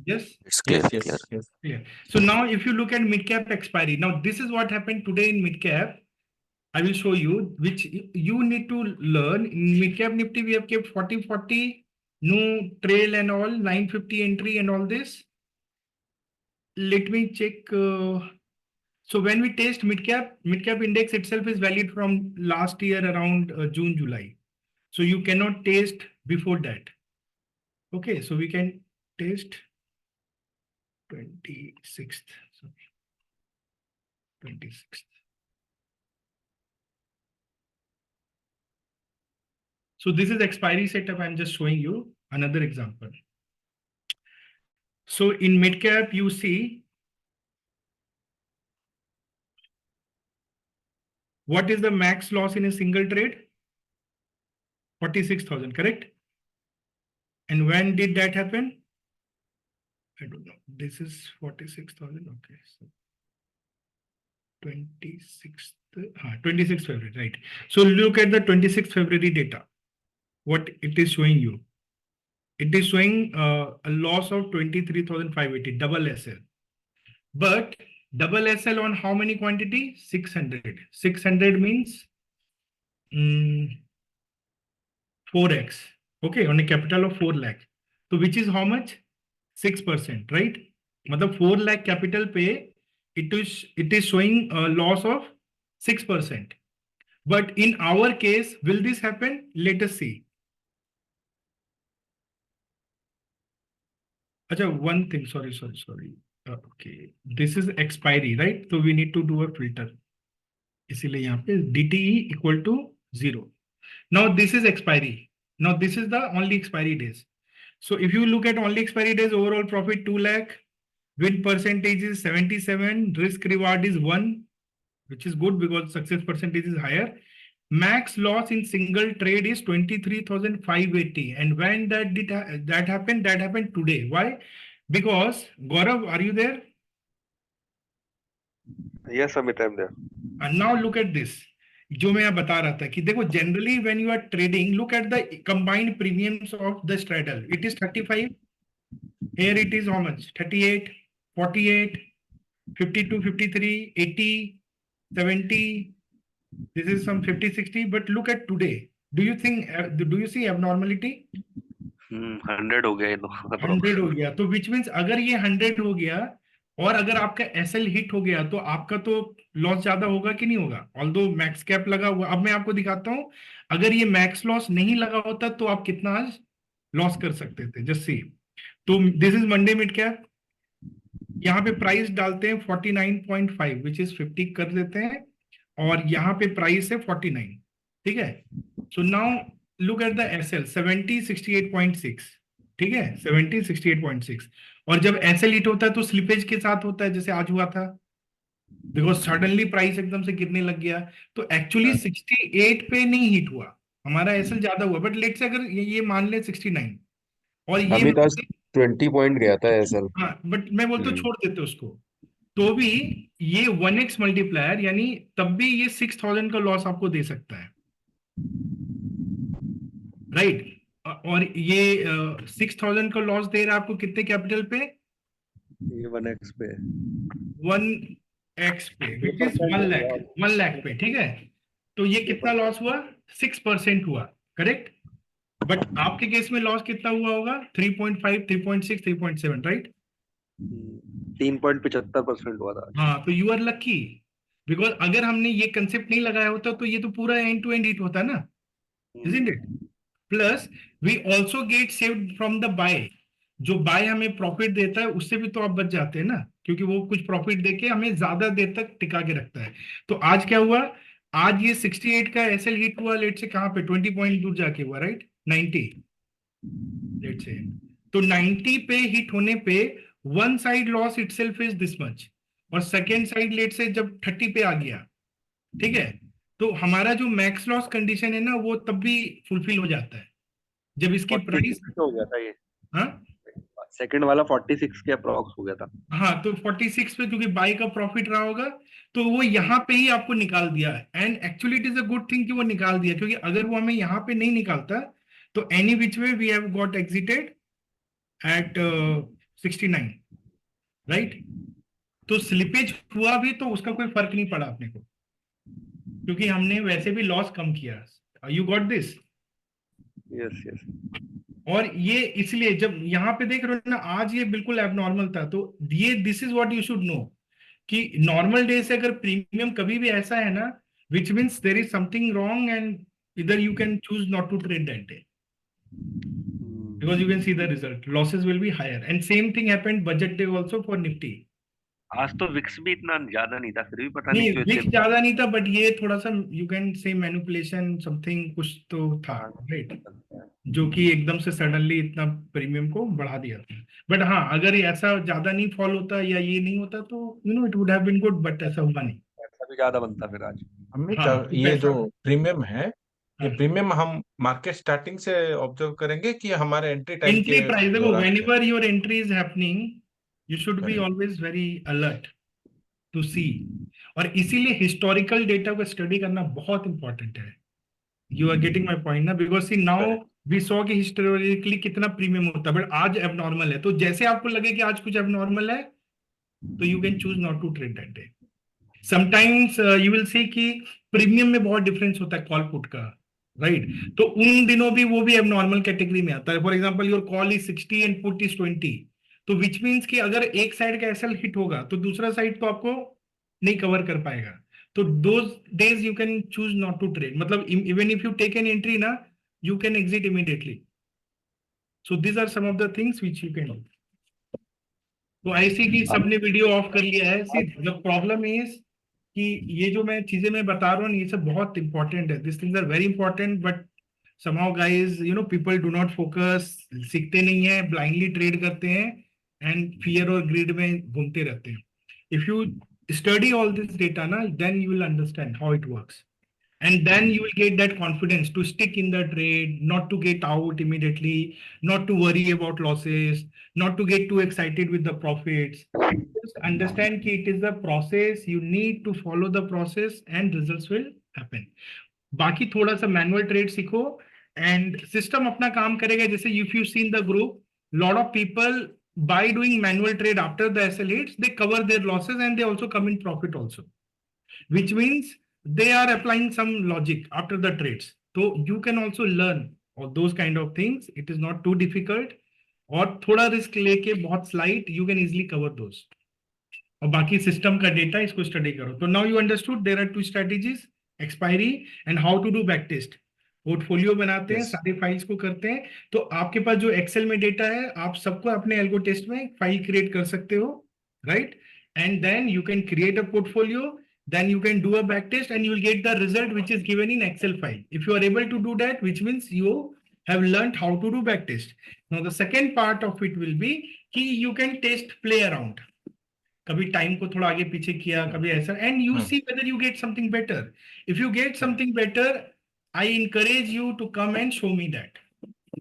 A: Yes.
J: It's clear,
D: Yes,
J: clear.
D: yes.
A: Clear. So now if you look at mid cap expiry, now this is what happened today in mid cap. I will show you, which you need to learn. In mid cap Nifty, we have kept 40-40, no trail and all, 950 entry and all this. Let me check. So when we test mid cap index itself is valid from last year around June, July. So you cannot test before that. Okay, so we can test 26th. Sorry, 26th. So this is expiry setup. I'm just showing you another example. So in mid cap, you see what is the max loss in a single trade? 46,000, correct? And when did that happen? I don't know. This is 46,000. Okay. So 26th February, right? So look at the 26th February data. What it is showing you. It is showing a loss of 23,580, double SL. But double SL on how many quantity? 600. 600 means 4x. Okay, on a capital of 4 lakh. So which is how much? 6%, right? Matlab 4 lakh capital pay, it is showing a loss of 6%. But in our case, will this happen? Let us see. Achha, one thing, sorry. Okay, this is expiry, right? So we need to do a filter. इसीलिए यहाँ पे DTE equal to 0. Now this is expiry. Now this is the only expiry days. So if you look at only expiry days, overall profit 2 lakh, win percentage is 77, risk reward is 1, which is good because success percentage is higher. Max loss in single trade is 23,580. And when that happened? That happened today. Why? Because Gaurav, are you there?
F: Yes, Amit, I'm there.
A: And now look at this. जो मैं बता रहा था कि देखो generally when you are trading, look at the combined premiums of the straddle. It is 35. Here it is how much? 38, 48, 52, 53, 80, 70. This is some 50, 60. But look at today. Do you see abnormality?
F: 100 हो गया ये तो
A: 100 हो गया. तो which means अगर ये 100 हो गया और अगर आपका SL हिट हो गया तो आपका तो लॉस ज्यादा होगा कि नहीं होगा? ऑल्दो मैक्स कैप लगा हुआ. अब मैं आपको दिखाता हूं, अगर ये मैक्स लॉस नहीं लगा होता तो आप कितना आज लॉस कर सकते थे. Just see. तो this is Monday mid cap. यहाँ पे प्राइस डालते हैं 49.5 विच इज 50 कर देते हैं और यहाँ पे प्राइस है 49. ठीक है. So now look at the SL 7068.6. ठीक है, 7068.6. और जब SL हिट होता है तो स्लिपेज के साथ होता है, जैसे आज हुआ था, बिकॉज सडनली प्राइस एकदम से गिरने लग गया. तो एक्चुअली 68 पे नहीं हिट हुआ, हमारा SL ज्यादा हुआ. बट लेट से अगर ये मान ले 69 और ये
K: अमित आज 20 पॉइंट गया था SL.
A: हाँ, बट मैं बोलता हूँ छोड़ देते उसको, तो भी ये 1x मल्टीप्लायर यानी तब भी ये 6,000 का लॉस आपको दे सकता है, राइट? और ये 6,000 का लॉस दे रहा है आपको कितने कैपिटल पे?
F: ये 1x पे
A: 1x पे विच इज 1 लाख पे. ठीक है. तो ये कितना लॉस हुआ? 6% हुआ, करेक्ट? बट आपके केस में लॉस कितना हुआ होगा? 3.5, 3.6, 3.7, राइट?
F: 3.75% हुआ था.
A: हाँ, तो यू आर लकी बिकॉज अगर हमने ये कंसेप्ट नहीं लगाया होता तो ये तो पूरा एंड टू एंड हिट होता ना, isn't it? Plus we also get saved from the buy. जो बाय हमें प्रॉफिट देता है उससे भी तो आप बच जाते हैं ना, क्योंकि वो कुछ प्रॉफिट देके हमें ज्यादा देर तक टिका के रखता है. तो आज क्या हुआ? आज ये 68 का SL हिट हुआ, लेट से कहां पे 20 पॉइंट दूर जाके हुआ, राइट? 90 लेट से. तो 90 पे हिट होने पे one side loss itself is this much और सेकेंड साइड लेट से जब 30 पे आ गया, ठीक है, तो हमारा जो मैक्स लॉस कंडीशन है ना वो तब भी फुलफिल हो जाता है जब इसकी प्राइस
F: हो गया था ये.
A: हाँ
F: सेकंड वाला 46 के अप्रॉक्स हो गया था।
A: हाँ, तो 46 पे क्योंकि बाई का प्रॉफिट रहा होगा, तो वो यहाँ पे ही आपको निकाल दिया। And actually it is a good thing कि वो निकाल दिया, क्योंकि अगर वो हमें यहाँ पे नहीं निकालता तो any which way we have got exited at 69, right? तो स्लिपेज हुआ भी तो उसका कोई फर्क नहीं पड़ा अपने को, क्योंकि हमने वैसे भी लॉस कम किया। You got this?
F: Yes yes.
A: और ये इसलिए जब यहाँ पे देख रहे हो ना, आज ये बिल्कुल एबनॉर्मल था, तो ये this is what you should know कि नॉर्मल डे से अगर प्रीमियम कभी भी ऐसा है ना, which means there is something wrong and इधर you can choose not to trade that day because you can see the result. Losses will be higher. And same thing happened budget day also for Nifty.
F: आज तो Vicks भी इतना ज्यादा नहीं था, फिर भी पता नहीं
A: नहीं,
F: क्यों
A: विक्स
F: इतने
A: ज्यादा नहीं था, बट ये थोड़ा सा you can say manipulation something कुछ तो था, राइट, जो कि एकदम से सडनली इतना प्रीमियम को बढ़ा दिया था। बट हाँ, अगर ये ऐसा ज्यादा नहीं फॉल होता या ये नहीं होता तो you know it would have been good, but ऐसा हुआ नहीं।
F: पैसा भी ज्यादा बनता फिर आज।
D: अमित,
A: हाँ, तो
D: ये जो
A: पैसा,
D: प्रीमियम है, ये
A: हाँ,
D: प्रीमियम हम मार्केट स्टार्टिंग से ऑब्जर्व करेंगे कि हमारे एंट्री टाइम
A: एंट्री
D: के
A: प्राइस देखो,
D: दौरान
A: whenever your entry is happening you should be
D: Correct.
A: Always very alert to see. और इसीलिए हिस्टोरिकल डेटा को स्टडी करना बहुत इंपॉर्टेंट है। You are getting my point ना, because see now we saw कि हिस्टोरिकली कितना प्रीमियम होता है, बट आज एबनॉर्मल है। तो जैसे आपको लगे कि आज कुछ एबनॉर्मल है तो you can choose not to trade that day. Sometimes you will see कि प्रीमियम में बहुत डिफरेंस होता है कॉल पुट का, राइट? तो उन दिनों भी वो भी एबनॉर्मल कैटेगरी में आता है। For example your call is 60 and put is 20, तो विच मीन्स कि अगर एक साइड का एसएल हिट होगा तो दूसरा साइड तो आपको नहीं कवर कर पाएगा। तो those days you can choose not to trade, मतलब even if you take an entry ना, you can exit immediately. So these are some of the things which you can do. तो ऐसे कि सबने वीडियो ऑफ कर लिया है। See the problem is कि ये जो मैं चीजें मैं बता रहा हूँ ये सब बहुत इंपॉर्टेंट है, this things are very important, but somehow guys you know people do not focus, सीखते नहीं है, blindly ट्रेड करते हैं एंड फियर और ग्रीड में घूमते रहते हैं। If you study all this data na, then you will understand how it works, and then you will get that confidence to stick in the trade, not to get out immediately, not to worry about losses, not to get too excited with the profits. Just understand कि it is the process, you need to follow the process and results will happen. बाकी थोड़ा सा manual trade सीखो and system अपना काम करेगा। जैसे if you seen the group, lot of people by doing manual trade after the SL hits they cover their losses and they also come in profit also, which means they are applying some logic after the trades. So you can also learn all those kind of things. It is not too difficult. और थोड़ा risk लेके बहुत slight you can easily cover those. और बाकी system का data इसको study करो। तो now you understood there are two strategies, expiry and how to do back test. Portfolio बनाते हैं,
D: Yes.
A: सारे फाइल्स को करते हैं। तो आपके पास जो एक्सेल में डेटा है, आप सबको अपने एल्गो टेस्ट में फाइल क्रिएट कर सकते हो, राइट? And then you can create a portfolio, then you can do a back test and you will get the result which is given in Excel file. If you are able to do that, which means you have learned how to do back test. Now the second part of it will be कि you can test play around. कभी time को थोड़ा आगे पीछे किया, कभी ऐसा, and you see whether you get something better. If you get something better, I encourage you to come and show me that.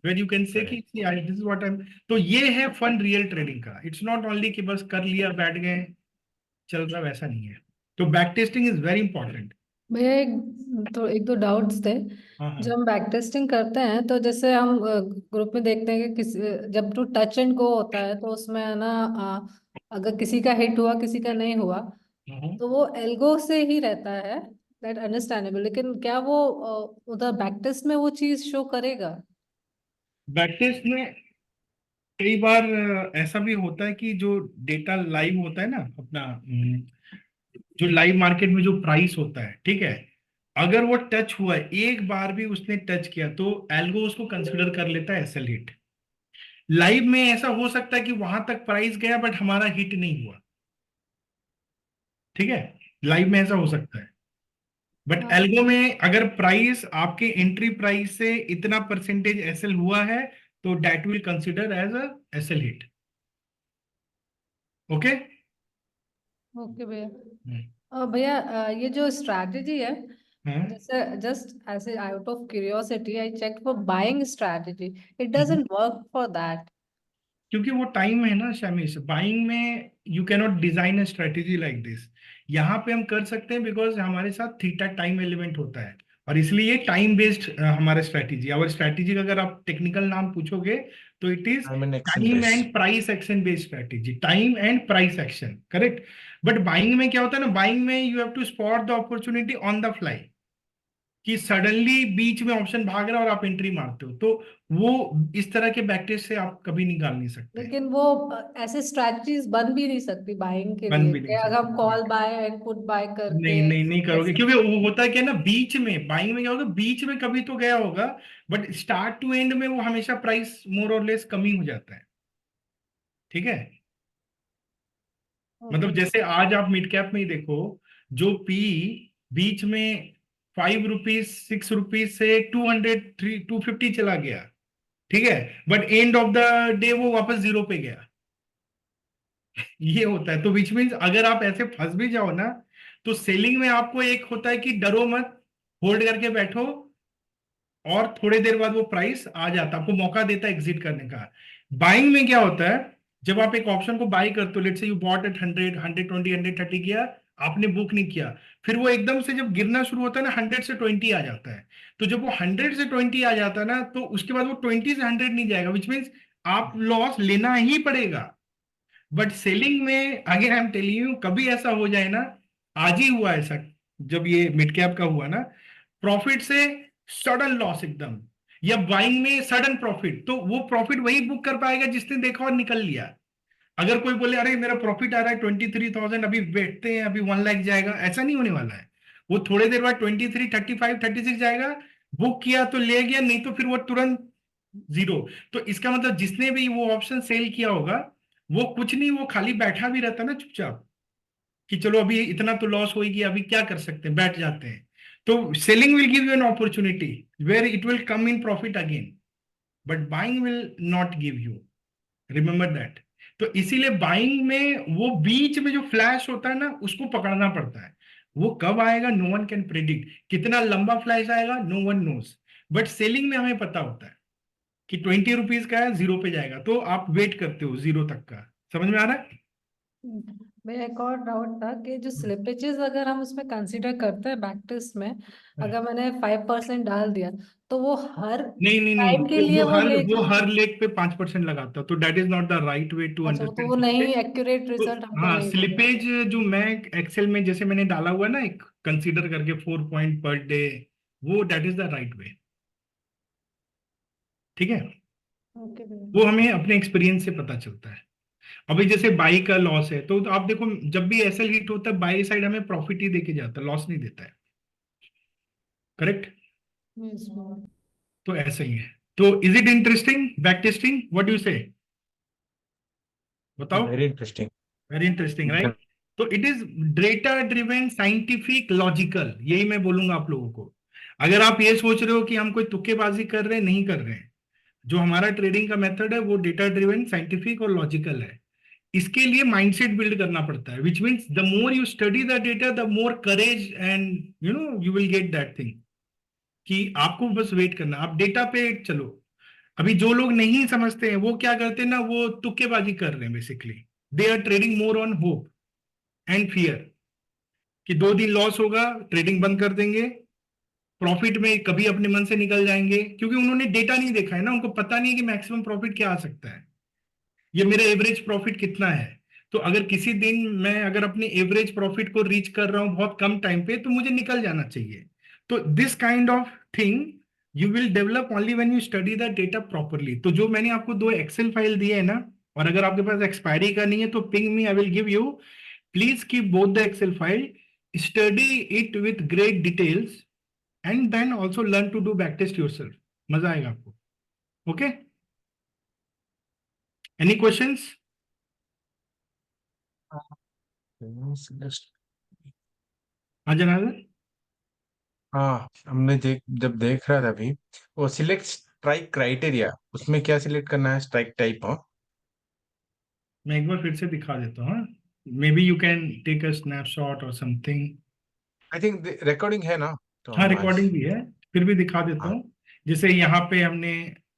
A: Where you can say कि see, this is what I'm. तो ये है fun real trading का। It's not only कि बस कर लिया बैठ गए चल रहा, वैसा नहीं है। तो back testing is very important.
L: भैया एक दो डाउट्स थे। जब हम बैक टेस्टिंग करते हैं तो जैसे हम ग्रुप में देखते हैं कि जब तो टच एंड गो होता है तो उसमें है ना, अगर किसी का हिट हुआ किसी का नहीं हुआ तो वो एल्गो से ही रहता है, दैट अंडरस्टैंडेबल। लेकिन क्या वो उधर बैक टेस्ट में वो चीज शो करेगा?
A: बैक टेस्ट में कई बार ऐसा भी होता है कि जो डेटा लाइव होता है ना अपना, जो लाइव मार्केट में जो प्राइस होता है, ठीक है, अगर वो टच हुआ है, एक बार भी उसने टच किया तो एल्गो उसको कंसिडर कर लेता है एसएल हिट। लाइव में ऐसा हो सकता है कि वहां तक प्राइस गया बट हमारा हिट नहीं हुआ, ठीक है, लाइव में ऐसा हो सकता है। बट एल्गो में अगर प्राइस आपके एंट्री प्राइस से इतना परसेंटेज एसएल हुआ है तो that will consider as a SL hit. Okay
L: okay भैया। भैया ये जो स्ट्रैटेजी है, जैसे जस्ट ऐसे out of curiosity I check for buying strategy, it doesn't work for that.
A: क्योंकि वो टाइम है ना शमीश, बाइंग में you cannot design a strategy like this. यहाँ पे हम कर सकते हैं बिकॉज हमारे साथ थीटा टाइम एलिमेंट होता है, और इसलिए टाइम बेस्ड हमारा स्ट्रेटेजी, और स्ट्रेटेजी का अगर आप टेक्निकल नाम पूछोगे तो it is
D: I'm an action
A: time
D: base.
A: And price action based strategy, time and price action, correct. But buying में क्या होता है ना, बाइंग में you have to spot the opportunity on the fly, कि सडनली बीच में ऑप्शन भाग रहा है और आप एंट्री मारते हो, तो वो इस तरह के बैकटेस्ट से आप कभी निकाल नहीं सकते।
L: लेकिन वो ऐसे स्ट्रैटेजीज बन भी नहीं सकती बाइंग के
A: बन
L: लिए
A: भी
L: कि
A: नहीं
L: अगर हम
A: सकते।
L: Call buy and put buy करके
A: नहीं नहीं नहीं करोगे,
L: ऐसे-
A: क्योंकि वो होता है क्या ना, बीच में बाइंग में क्या होगा, बीच में कभी तो गया होगा, बट स्टार्ट टू एंड में वो हमेशा प्राइस मोर और लेस कमी हो जाता है। ठीक है, मतलब
L: ओके।
A: जैसे आज आप मिड कैप में ही देखो, जो पी बीच में ₹5 ₹6 से 200 250 चला गया, ठीक है, but end of the day वो वापस 0 पे गया। ये होता है, तो विच मीन्स अगर आप ऐसे फंस भी जाओ ना, तो सेलिंग में आपको एक होता है कि डरो मत, होल्ड करके बैठो, और थोड़ी देर बाद वो प्राइस आ जाता है, आपको मौका देता है एग्जिट करने का। बाइंग में क्या होता है, जब आप एक ऑप्शन को बाई करते हो, let's say you bought at 100 120 130 किया, आपने बुक नहीं किया, फिर वो एकदम से जब गिरना शुरू होता है ना, 100 से 20 आ जाता है। तो जब वो 100 से 20 आ जाता है ना, तो उसके बाद वो 20 से 100 नहीं जाएगा, विच मीन्स आप लॉस लेना ही पड़ेगा। बट सेलिंग में again I am telling you, कभी ऐसा हो जाए ना, आज ही हुआ ऐसा, जब ये मिड कैप का हुआ ना, प्रॉफिट से सडन लॉस एकदम, या बाइंग में सडन प्रॉफिट, तो वो प्रॉफिट वही बुक कर पाएगा जिसने देखा और निकल लिया। अगर कोई बोले अरे मेरा प्रॉफिट आ रहा है 23,000, अभी बैठते हैं, अभी 1 लाख जाएगा, ऐसा नहीं होने वाला है। वो थोड़े देर बाद 23 35 36 जाएगा, बुक किया तो ले गया, नहीं तो फिर वो तुरंत 0। तो इसका मतलब जिसने भी वो ऑप्शन सेल किया होगा, वो कुछ नहीं, वो खाली बैठा भी रहता ना चुपचाप, कि चलो अभी इतना तो लॉस होगी, अभी क्या कर सकते हैं, बैठ जाते हैं। तो selling will give you an opportunity where it will come in profit again, but buying will not give you, remember that. तो इसीलिए बाइंग में वो बीच में जो फ्लैश होता है ना, उसको पकड़ना पड़ता है। वो कब आएगा, नो वन कैन प्रिडिक्ट, कितना लंबा फ्लैश आएगा, no one knows. But selling में हमें पता होता है कि ₹20 का है, 0 पे जाएगा, तो आप वेट करते हो 0 तक का। समझ में आ रहा है?
L: मेरा एक और डाउट था कि जो स्लिपेजेस अगर हम उसमें कंसीडर करते हैं बैक टेस्ट में, अगर मैंने 5% डाल दिया तो वो हर
A: नहीं नहीं नहीं,
L: टाइम के लिए वो ले
A: वो हर लेग पे 5% लगाता, तो that is not the right way to
L: अच्छा, तो वो
A: अंडरस्टैंड
L: नहीं
A: स्लिपेज।
L: एक्यूरेट
A: तो
L: रिजल्ट हमको
A: हाँ,
L: नहीं देगा।
A: स्लिपेज जो मैं एक्सेल में जैसे मैंने डाला हुआ है ना, एक कंसीडर करके 4 पॉइंट पर डे, वो दैट इज द राइट वे। ठीक है,
L: ओके
A: वो हमें अपने एक्सपीरियंस से पता चलता है। अभी जैसे बाई का लॉस है, तो आप देखो जब भी एसएल हिट होता है, बाई साइड हमें प्रॉफिट ही देके जाता है, लॉस नहीं देता है, करेक्ट।
L: Yes, ma'am.
A: तो ऐसा ही है। तो is it interesting back testing, what do say, बताओ।
D: Very interesting.
A: Very interesting, right. तो it is data driven, scientific, logical, यही मैं बोलूंगा आप लोगों को। अगर आप ये सोच रहे हो कि हम कोई तुक्केबाजी कर रहे हैं, नहीं कर रहे हैं, जो हमारा ट्रेडिंग का मेथड है वो डेटा ड्रिवन, साइंटिफिक और लॉजिकल है। इसके लिए माइंडसेट बिल्ड करना पड़ता है, which means the more you study the data, the more courage and you will get that thing, कि आपको बस वेट करना, आप डेटा पे चलो। अभी जो लोग नहीं समझते हैं, वो क्या करते हैं ना, वो तुक्केबाजी कर रहे हैं basically. They are trading more on hope and fear, कि 2 दिन लॉस होगा, ट्रेडिंग बंद कर देंगे, प्रॉफिट में कभी अपने मन से निकल जाएंगे, क्योंकि उन्होंने डेटा नहीं देखा है ना, उनको पता नहीं है कि मैक्सिमम प्रॉफिट क्या आ सकता है, ये मेरा एवरेज प्रॉफिट कितना है। तो अगर किसी दिन मैं अगर अपने एवरेज प्रॉफिट को रीच कर रहा हूं बहुत कम टाइम पे, तो मुझे निकल जाना चाहिए। तो this kind of thing you will develop only when you study the data properly. तो जो मैंने आपको 2 एक्सेल फाइल दिए है ना, और अगर आपके पास एक्सपायरी का नहीं है तो ping me, I will give you. Please keep both the excel file, study it with great details, and then also learn to do back test yourself. मजा आएगा आपको। Okay, any questions? हाँ जनार्दन।
D: हाँ, हमने जब देख रहा था अभी, वो सिलेक्ट स्ट्राइक क्राइटेरिया, उसमें क्या सिलेक्ट करना है, स्ट्राइक टाइप? हाँ,
A: मैं एक बार फिर से दिखा देता हूँ, maybe you can take a snapshot or something.
D: I think recording है ना, तो
A: हाँ,
D: हम आज,
A: रिकॉर्डिंग भी है, फिर भी दिखा देता
D: हाँ
A: हूँ। जैसे यहाँ पे हमने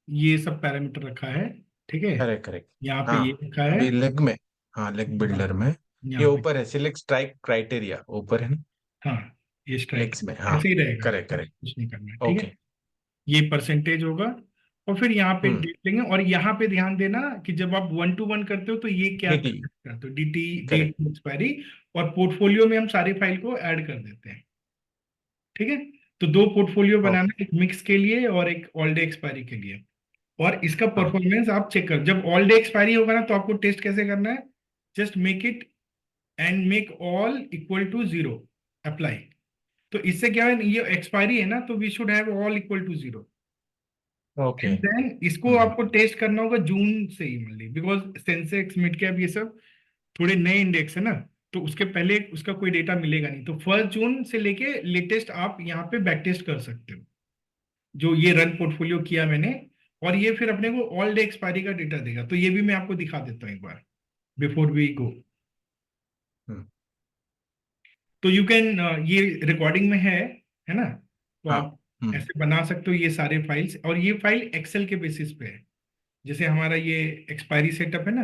A: ये सब पैरामीटर रखा है, ठीक है,
D: करेक्ट करेक्ट।
A: यहाँ पे
D: हाँ
A: ये लिखा है।
D: अभी लेग में, हाँ लेग बिल्डर में ये
A: यहाँ पे
D: ऊपर है, सिलेक्ट स्ट्राइक क्राइटेरिया ऊपर है ना,
A: हाँ, ये स्ट्राइक
D: लेग्स में, हाँ
A: ऐसे ही रहेगा,
D: करेक्ट करेक्ट।
A: कुछ नहीं करना है, ठीक
D: ओके।
A: है। ये परसेंटेज होगा, और फिर यहाँ पे डेट लेंगे, और यहाँ पे ध्यान देना कि जब आप 1 to 1 करते हो तो ये क्या
D: DT
A: करते हो, DT,
D: करेक्ट।
A: डेट एक्सपायरी, और पोर्टफोलियो में हम सारी फाइल को ऐड कर देते हैं, ठीक है। तो 2 पोर्टफोलियो बनाना, एक मिक्स के लिए और एक ऑल डे एक्सपायरी के लिए, और इसका
D: हाँ
A: परफॉर्मेंस आप चेक कर, जब ऑल डे एक्सपायरी होगा ना तो आपको टेस्ट कैसे करना है, just make it and make all equal to 0, apply. तो इससे क्या है, ये एक्सपायरी है ना, तो we should have all equal to 0,
D: okay.
A: And then इसको आपको टेस्ट करना होगा जून से ही, मतलब बिकॉज सेंसेक्स, मिड कैप, ये सब थोड़े नए इंडेक्स है ना, तो उसके पहले उसका कोई डेटा मिलेगा नहीं, तो 1 जून से लेके लेटेस्ट आप यहाँ पे बैक टेस्ट कर सकते हो, जो ये रन पोर्टफोलियो किया मैंने, और ये फिर अपने को ऑल डे एक्सपायरी का डेटा देगा, तो ये भी मैं आपको दिखा देता हूँ एक बार बिफोर वी गो। तो यू कैन, ये रिकॉर्डिंग में है ना, तो
D: हाँ
A: आप ऐसे बना सकते हो ये सारे फाइल्स, और ये फाइल एक्सेल के बेसिस पे है, जैसे हमारा ये एक्सपायरी सेटअप है ना,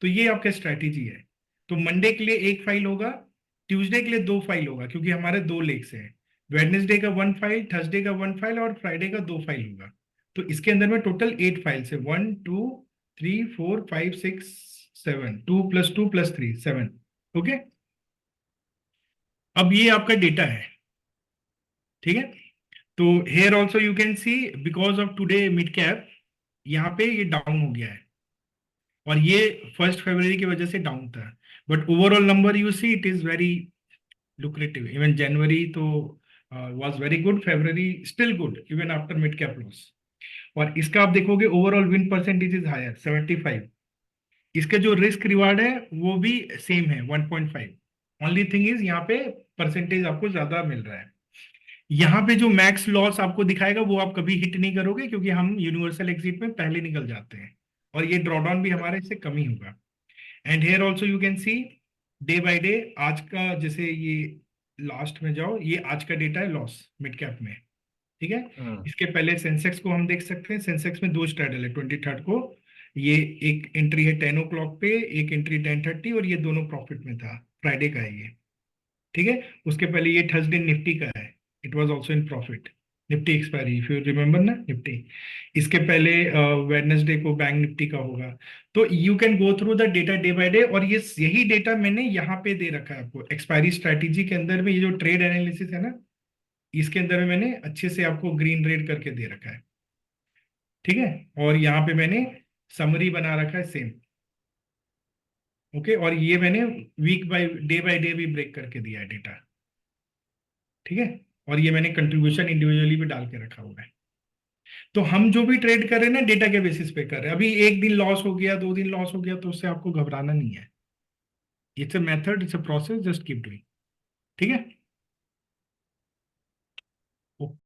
A: तो ये आपका स्ट्रैटेजी है। तो मंडे के लिए 1 फाइल होगा, ट्यूसडे के लिए 2 फाइल होगा, क्योंकि हमारे 2 लेग्स हैं, वेडनेसडे का 1 फाइल, थर्सडे का 1 फाइल, और फ्राइडे का 2 फाइल होगा। तो इसके अंदर में टोटल 8 फाइल्स है, 1 2 3 4 5 6 7, 2 + 2 + 3 7, ओके। अब ये आपका डेटा है, ठीक है। तो here also you can see, because of today mid cap यहाँ पे ये डाउन हो गया है, और ये 1 फरवरी की वजह से डाउन था, but overall number you see it is very lucrative. Even January तो was very good, February still good even after mid cap loss. और इसका आप देखोगे overall win percentage is higher 75, इसके जो रिस्क रिवार्ड है वो भी सेम है 1.5, ओनली थिंग इज यहाँ पे परसेंटेज आपको ज्यादा मिल रहा है। यहाँ पे जो मैक्स लॉस आपको दिखाएगा वो आप कभी हिट नहीं करोगे, क्योंकि हम यूनिवर्सल एग्जिट में पहले निकल जाते हैं, और ये ड्रॉडाउन भी हमारा इससे कम ही होगा। And here also you can see day by day, आज का जैसे ये लास्ट में जाओ, ये आज का डेटा है लॉस मिड कैप में, ठीक है। इसके पहले सेंसेक्स को हम देख सकते हैं, सेंसेक्स में 2 स्ट्रैडल है 23 को, ये एक एंट्री है 10 o'clock पे, एक एंट्री 10:30, और ये दोनों प्रॉफिट में था, फ्राइडे का है ये, ठीक है। उसके पहले ये थर्सडे निफ्टी का है, it was also in profit, Nifty expiry if you remember ना, निफ्टी। इसके पहले वेडनेसडे को बैंक निफ्टी का होगा। तो you can go through the data day by day, और ये यही डेटा मैंने यहाँ पे दे रखा है आपको एक्सपायरी स्ट्रैटेजी के अंदर में, ये जो ट्रेड एनालिसिस है ना, इसके अंदर में मैंने अच्छे से आपको ग्रीन रेड करके दे रखा है, ठीक है। और यहाँ पे मैंने समरी बना रखा है सेम, ओके। और ये मैंने वीक बाय डे भी ब्रेक करके दिया है डेटा, ठीक है। और ये मैंने कंट्रीब्यूशन इंडिविजुअली भी डाल के रखा हुआ है। तो हम जो भी ट्रेड कर रहे हैं ना, डेटा के बेसिस पे कर रहे हैं। अभी 1 दिन लॉस हो गया, 2 दिन लॉस हो गया, तो उससे आपको घबराना नहीं है, it's a method, it's a process, just keep doing, ठीक है।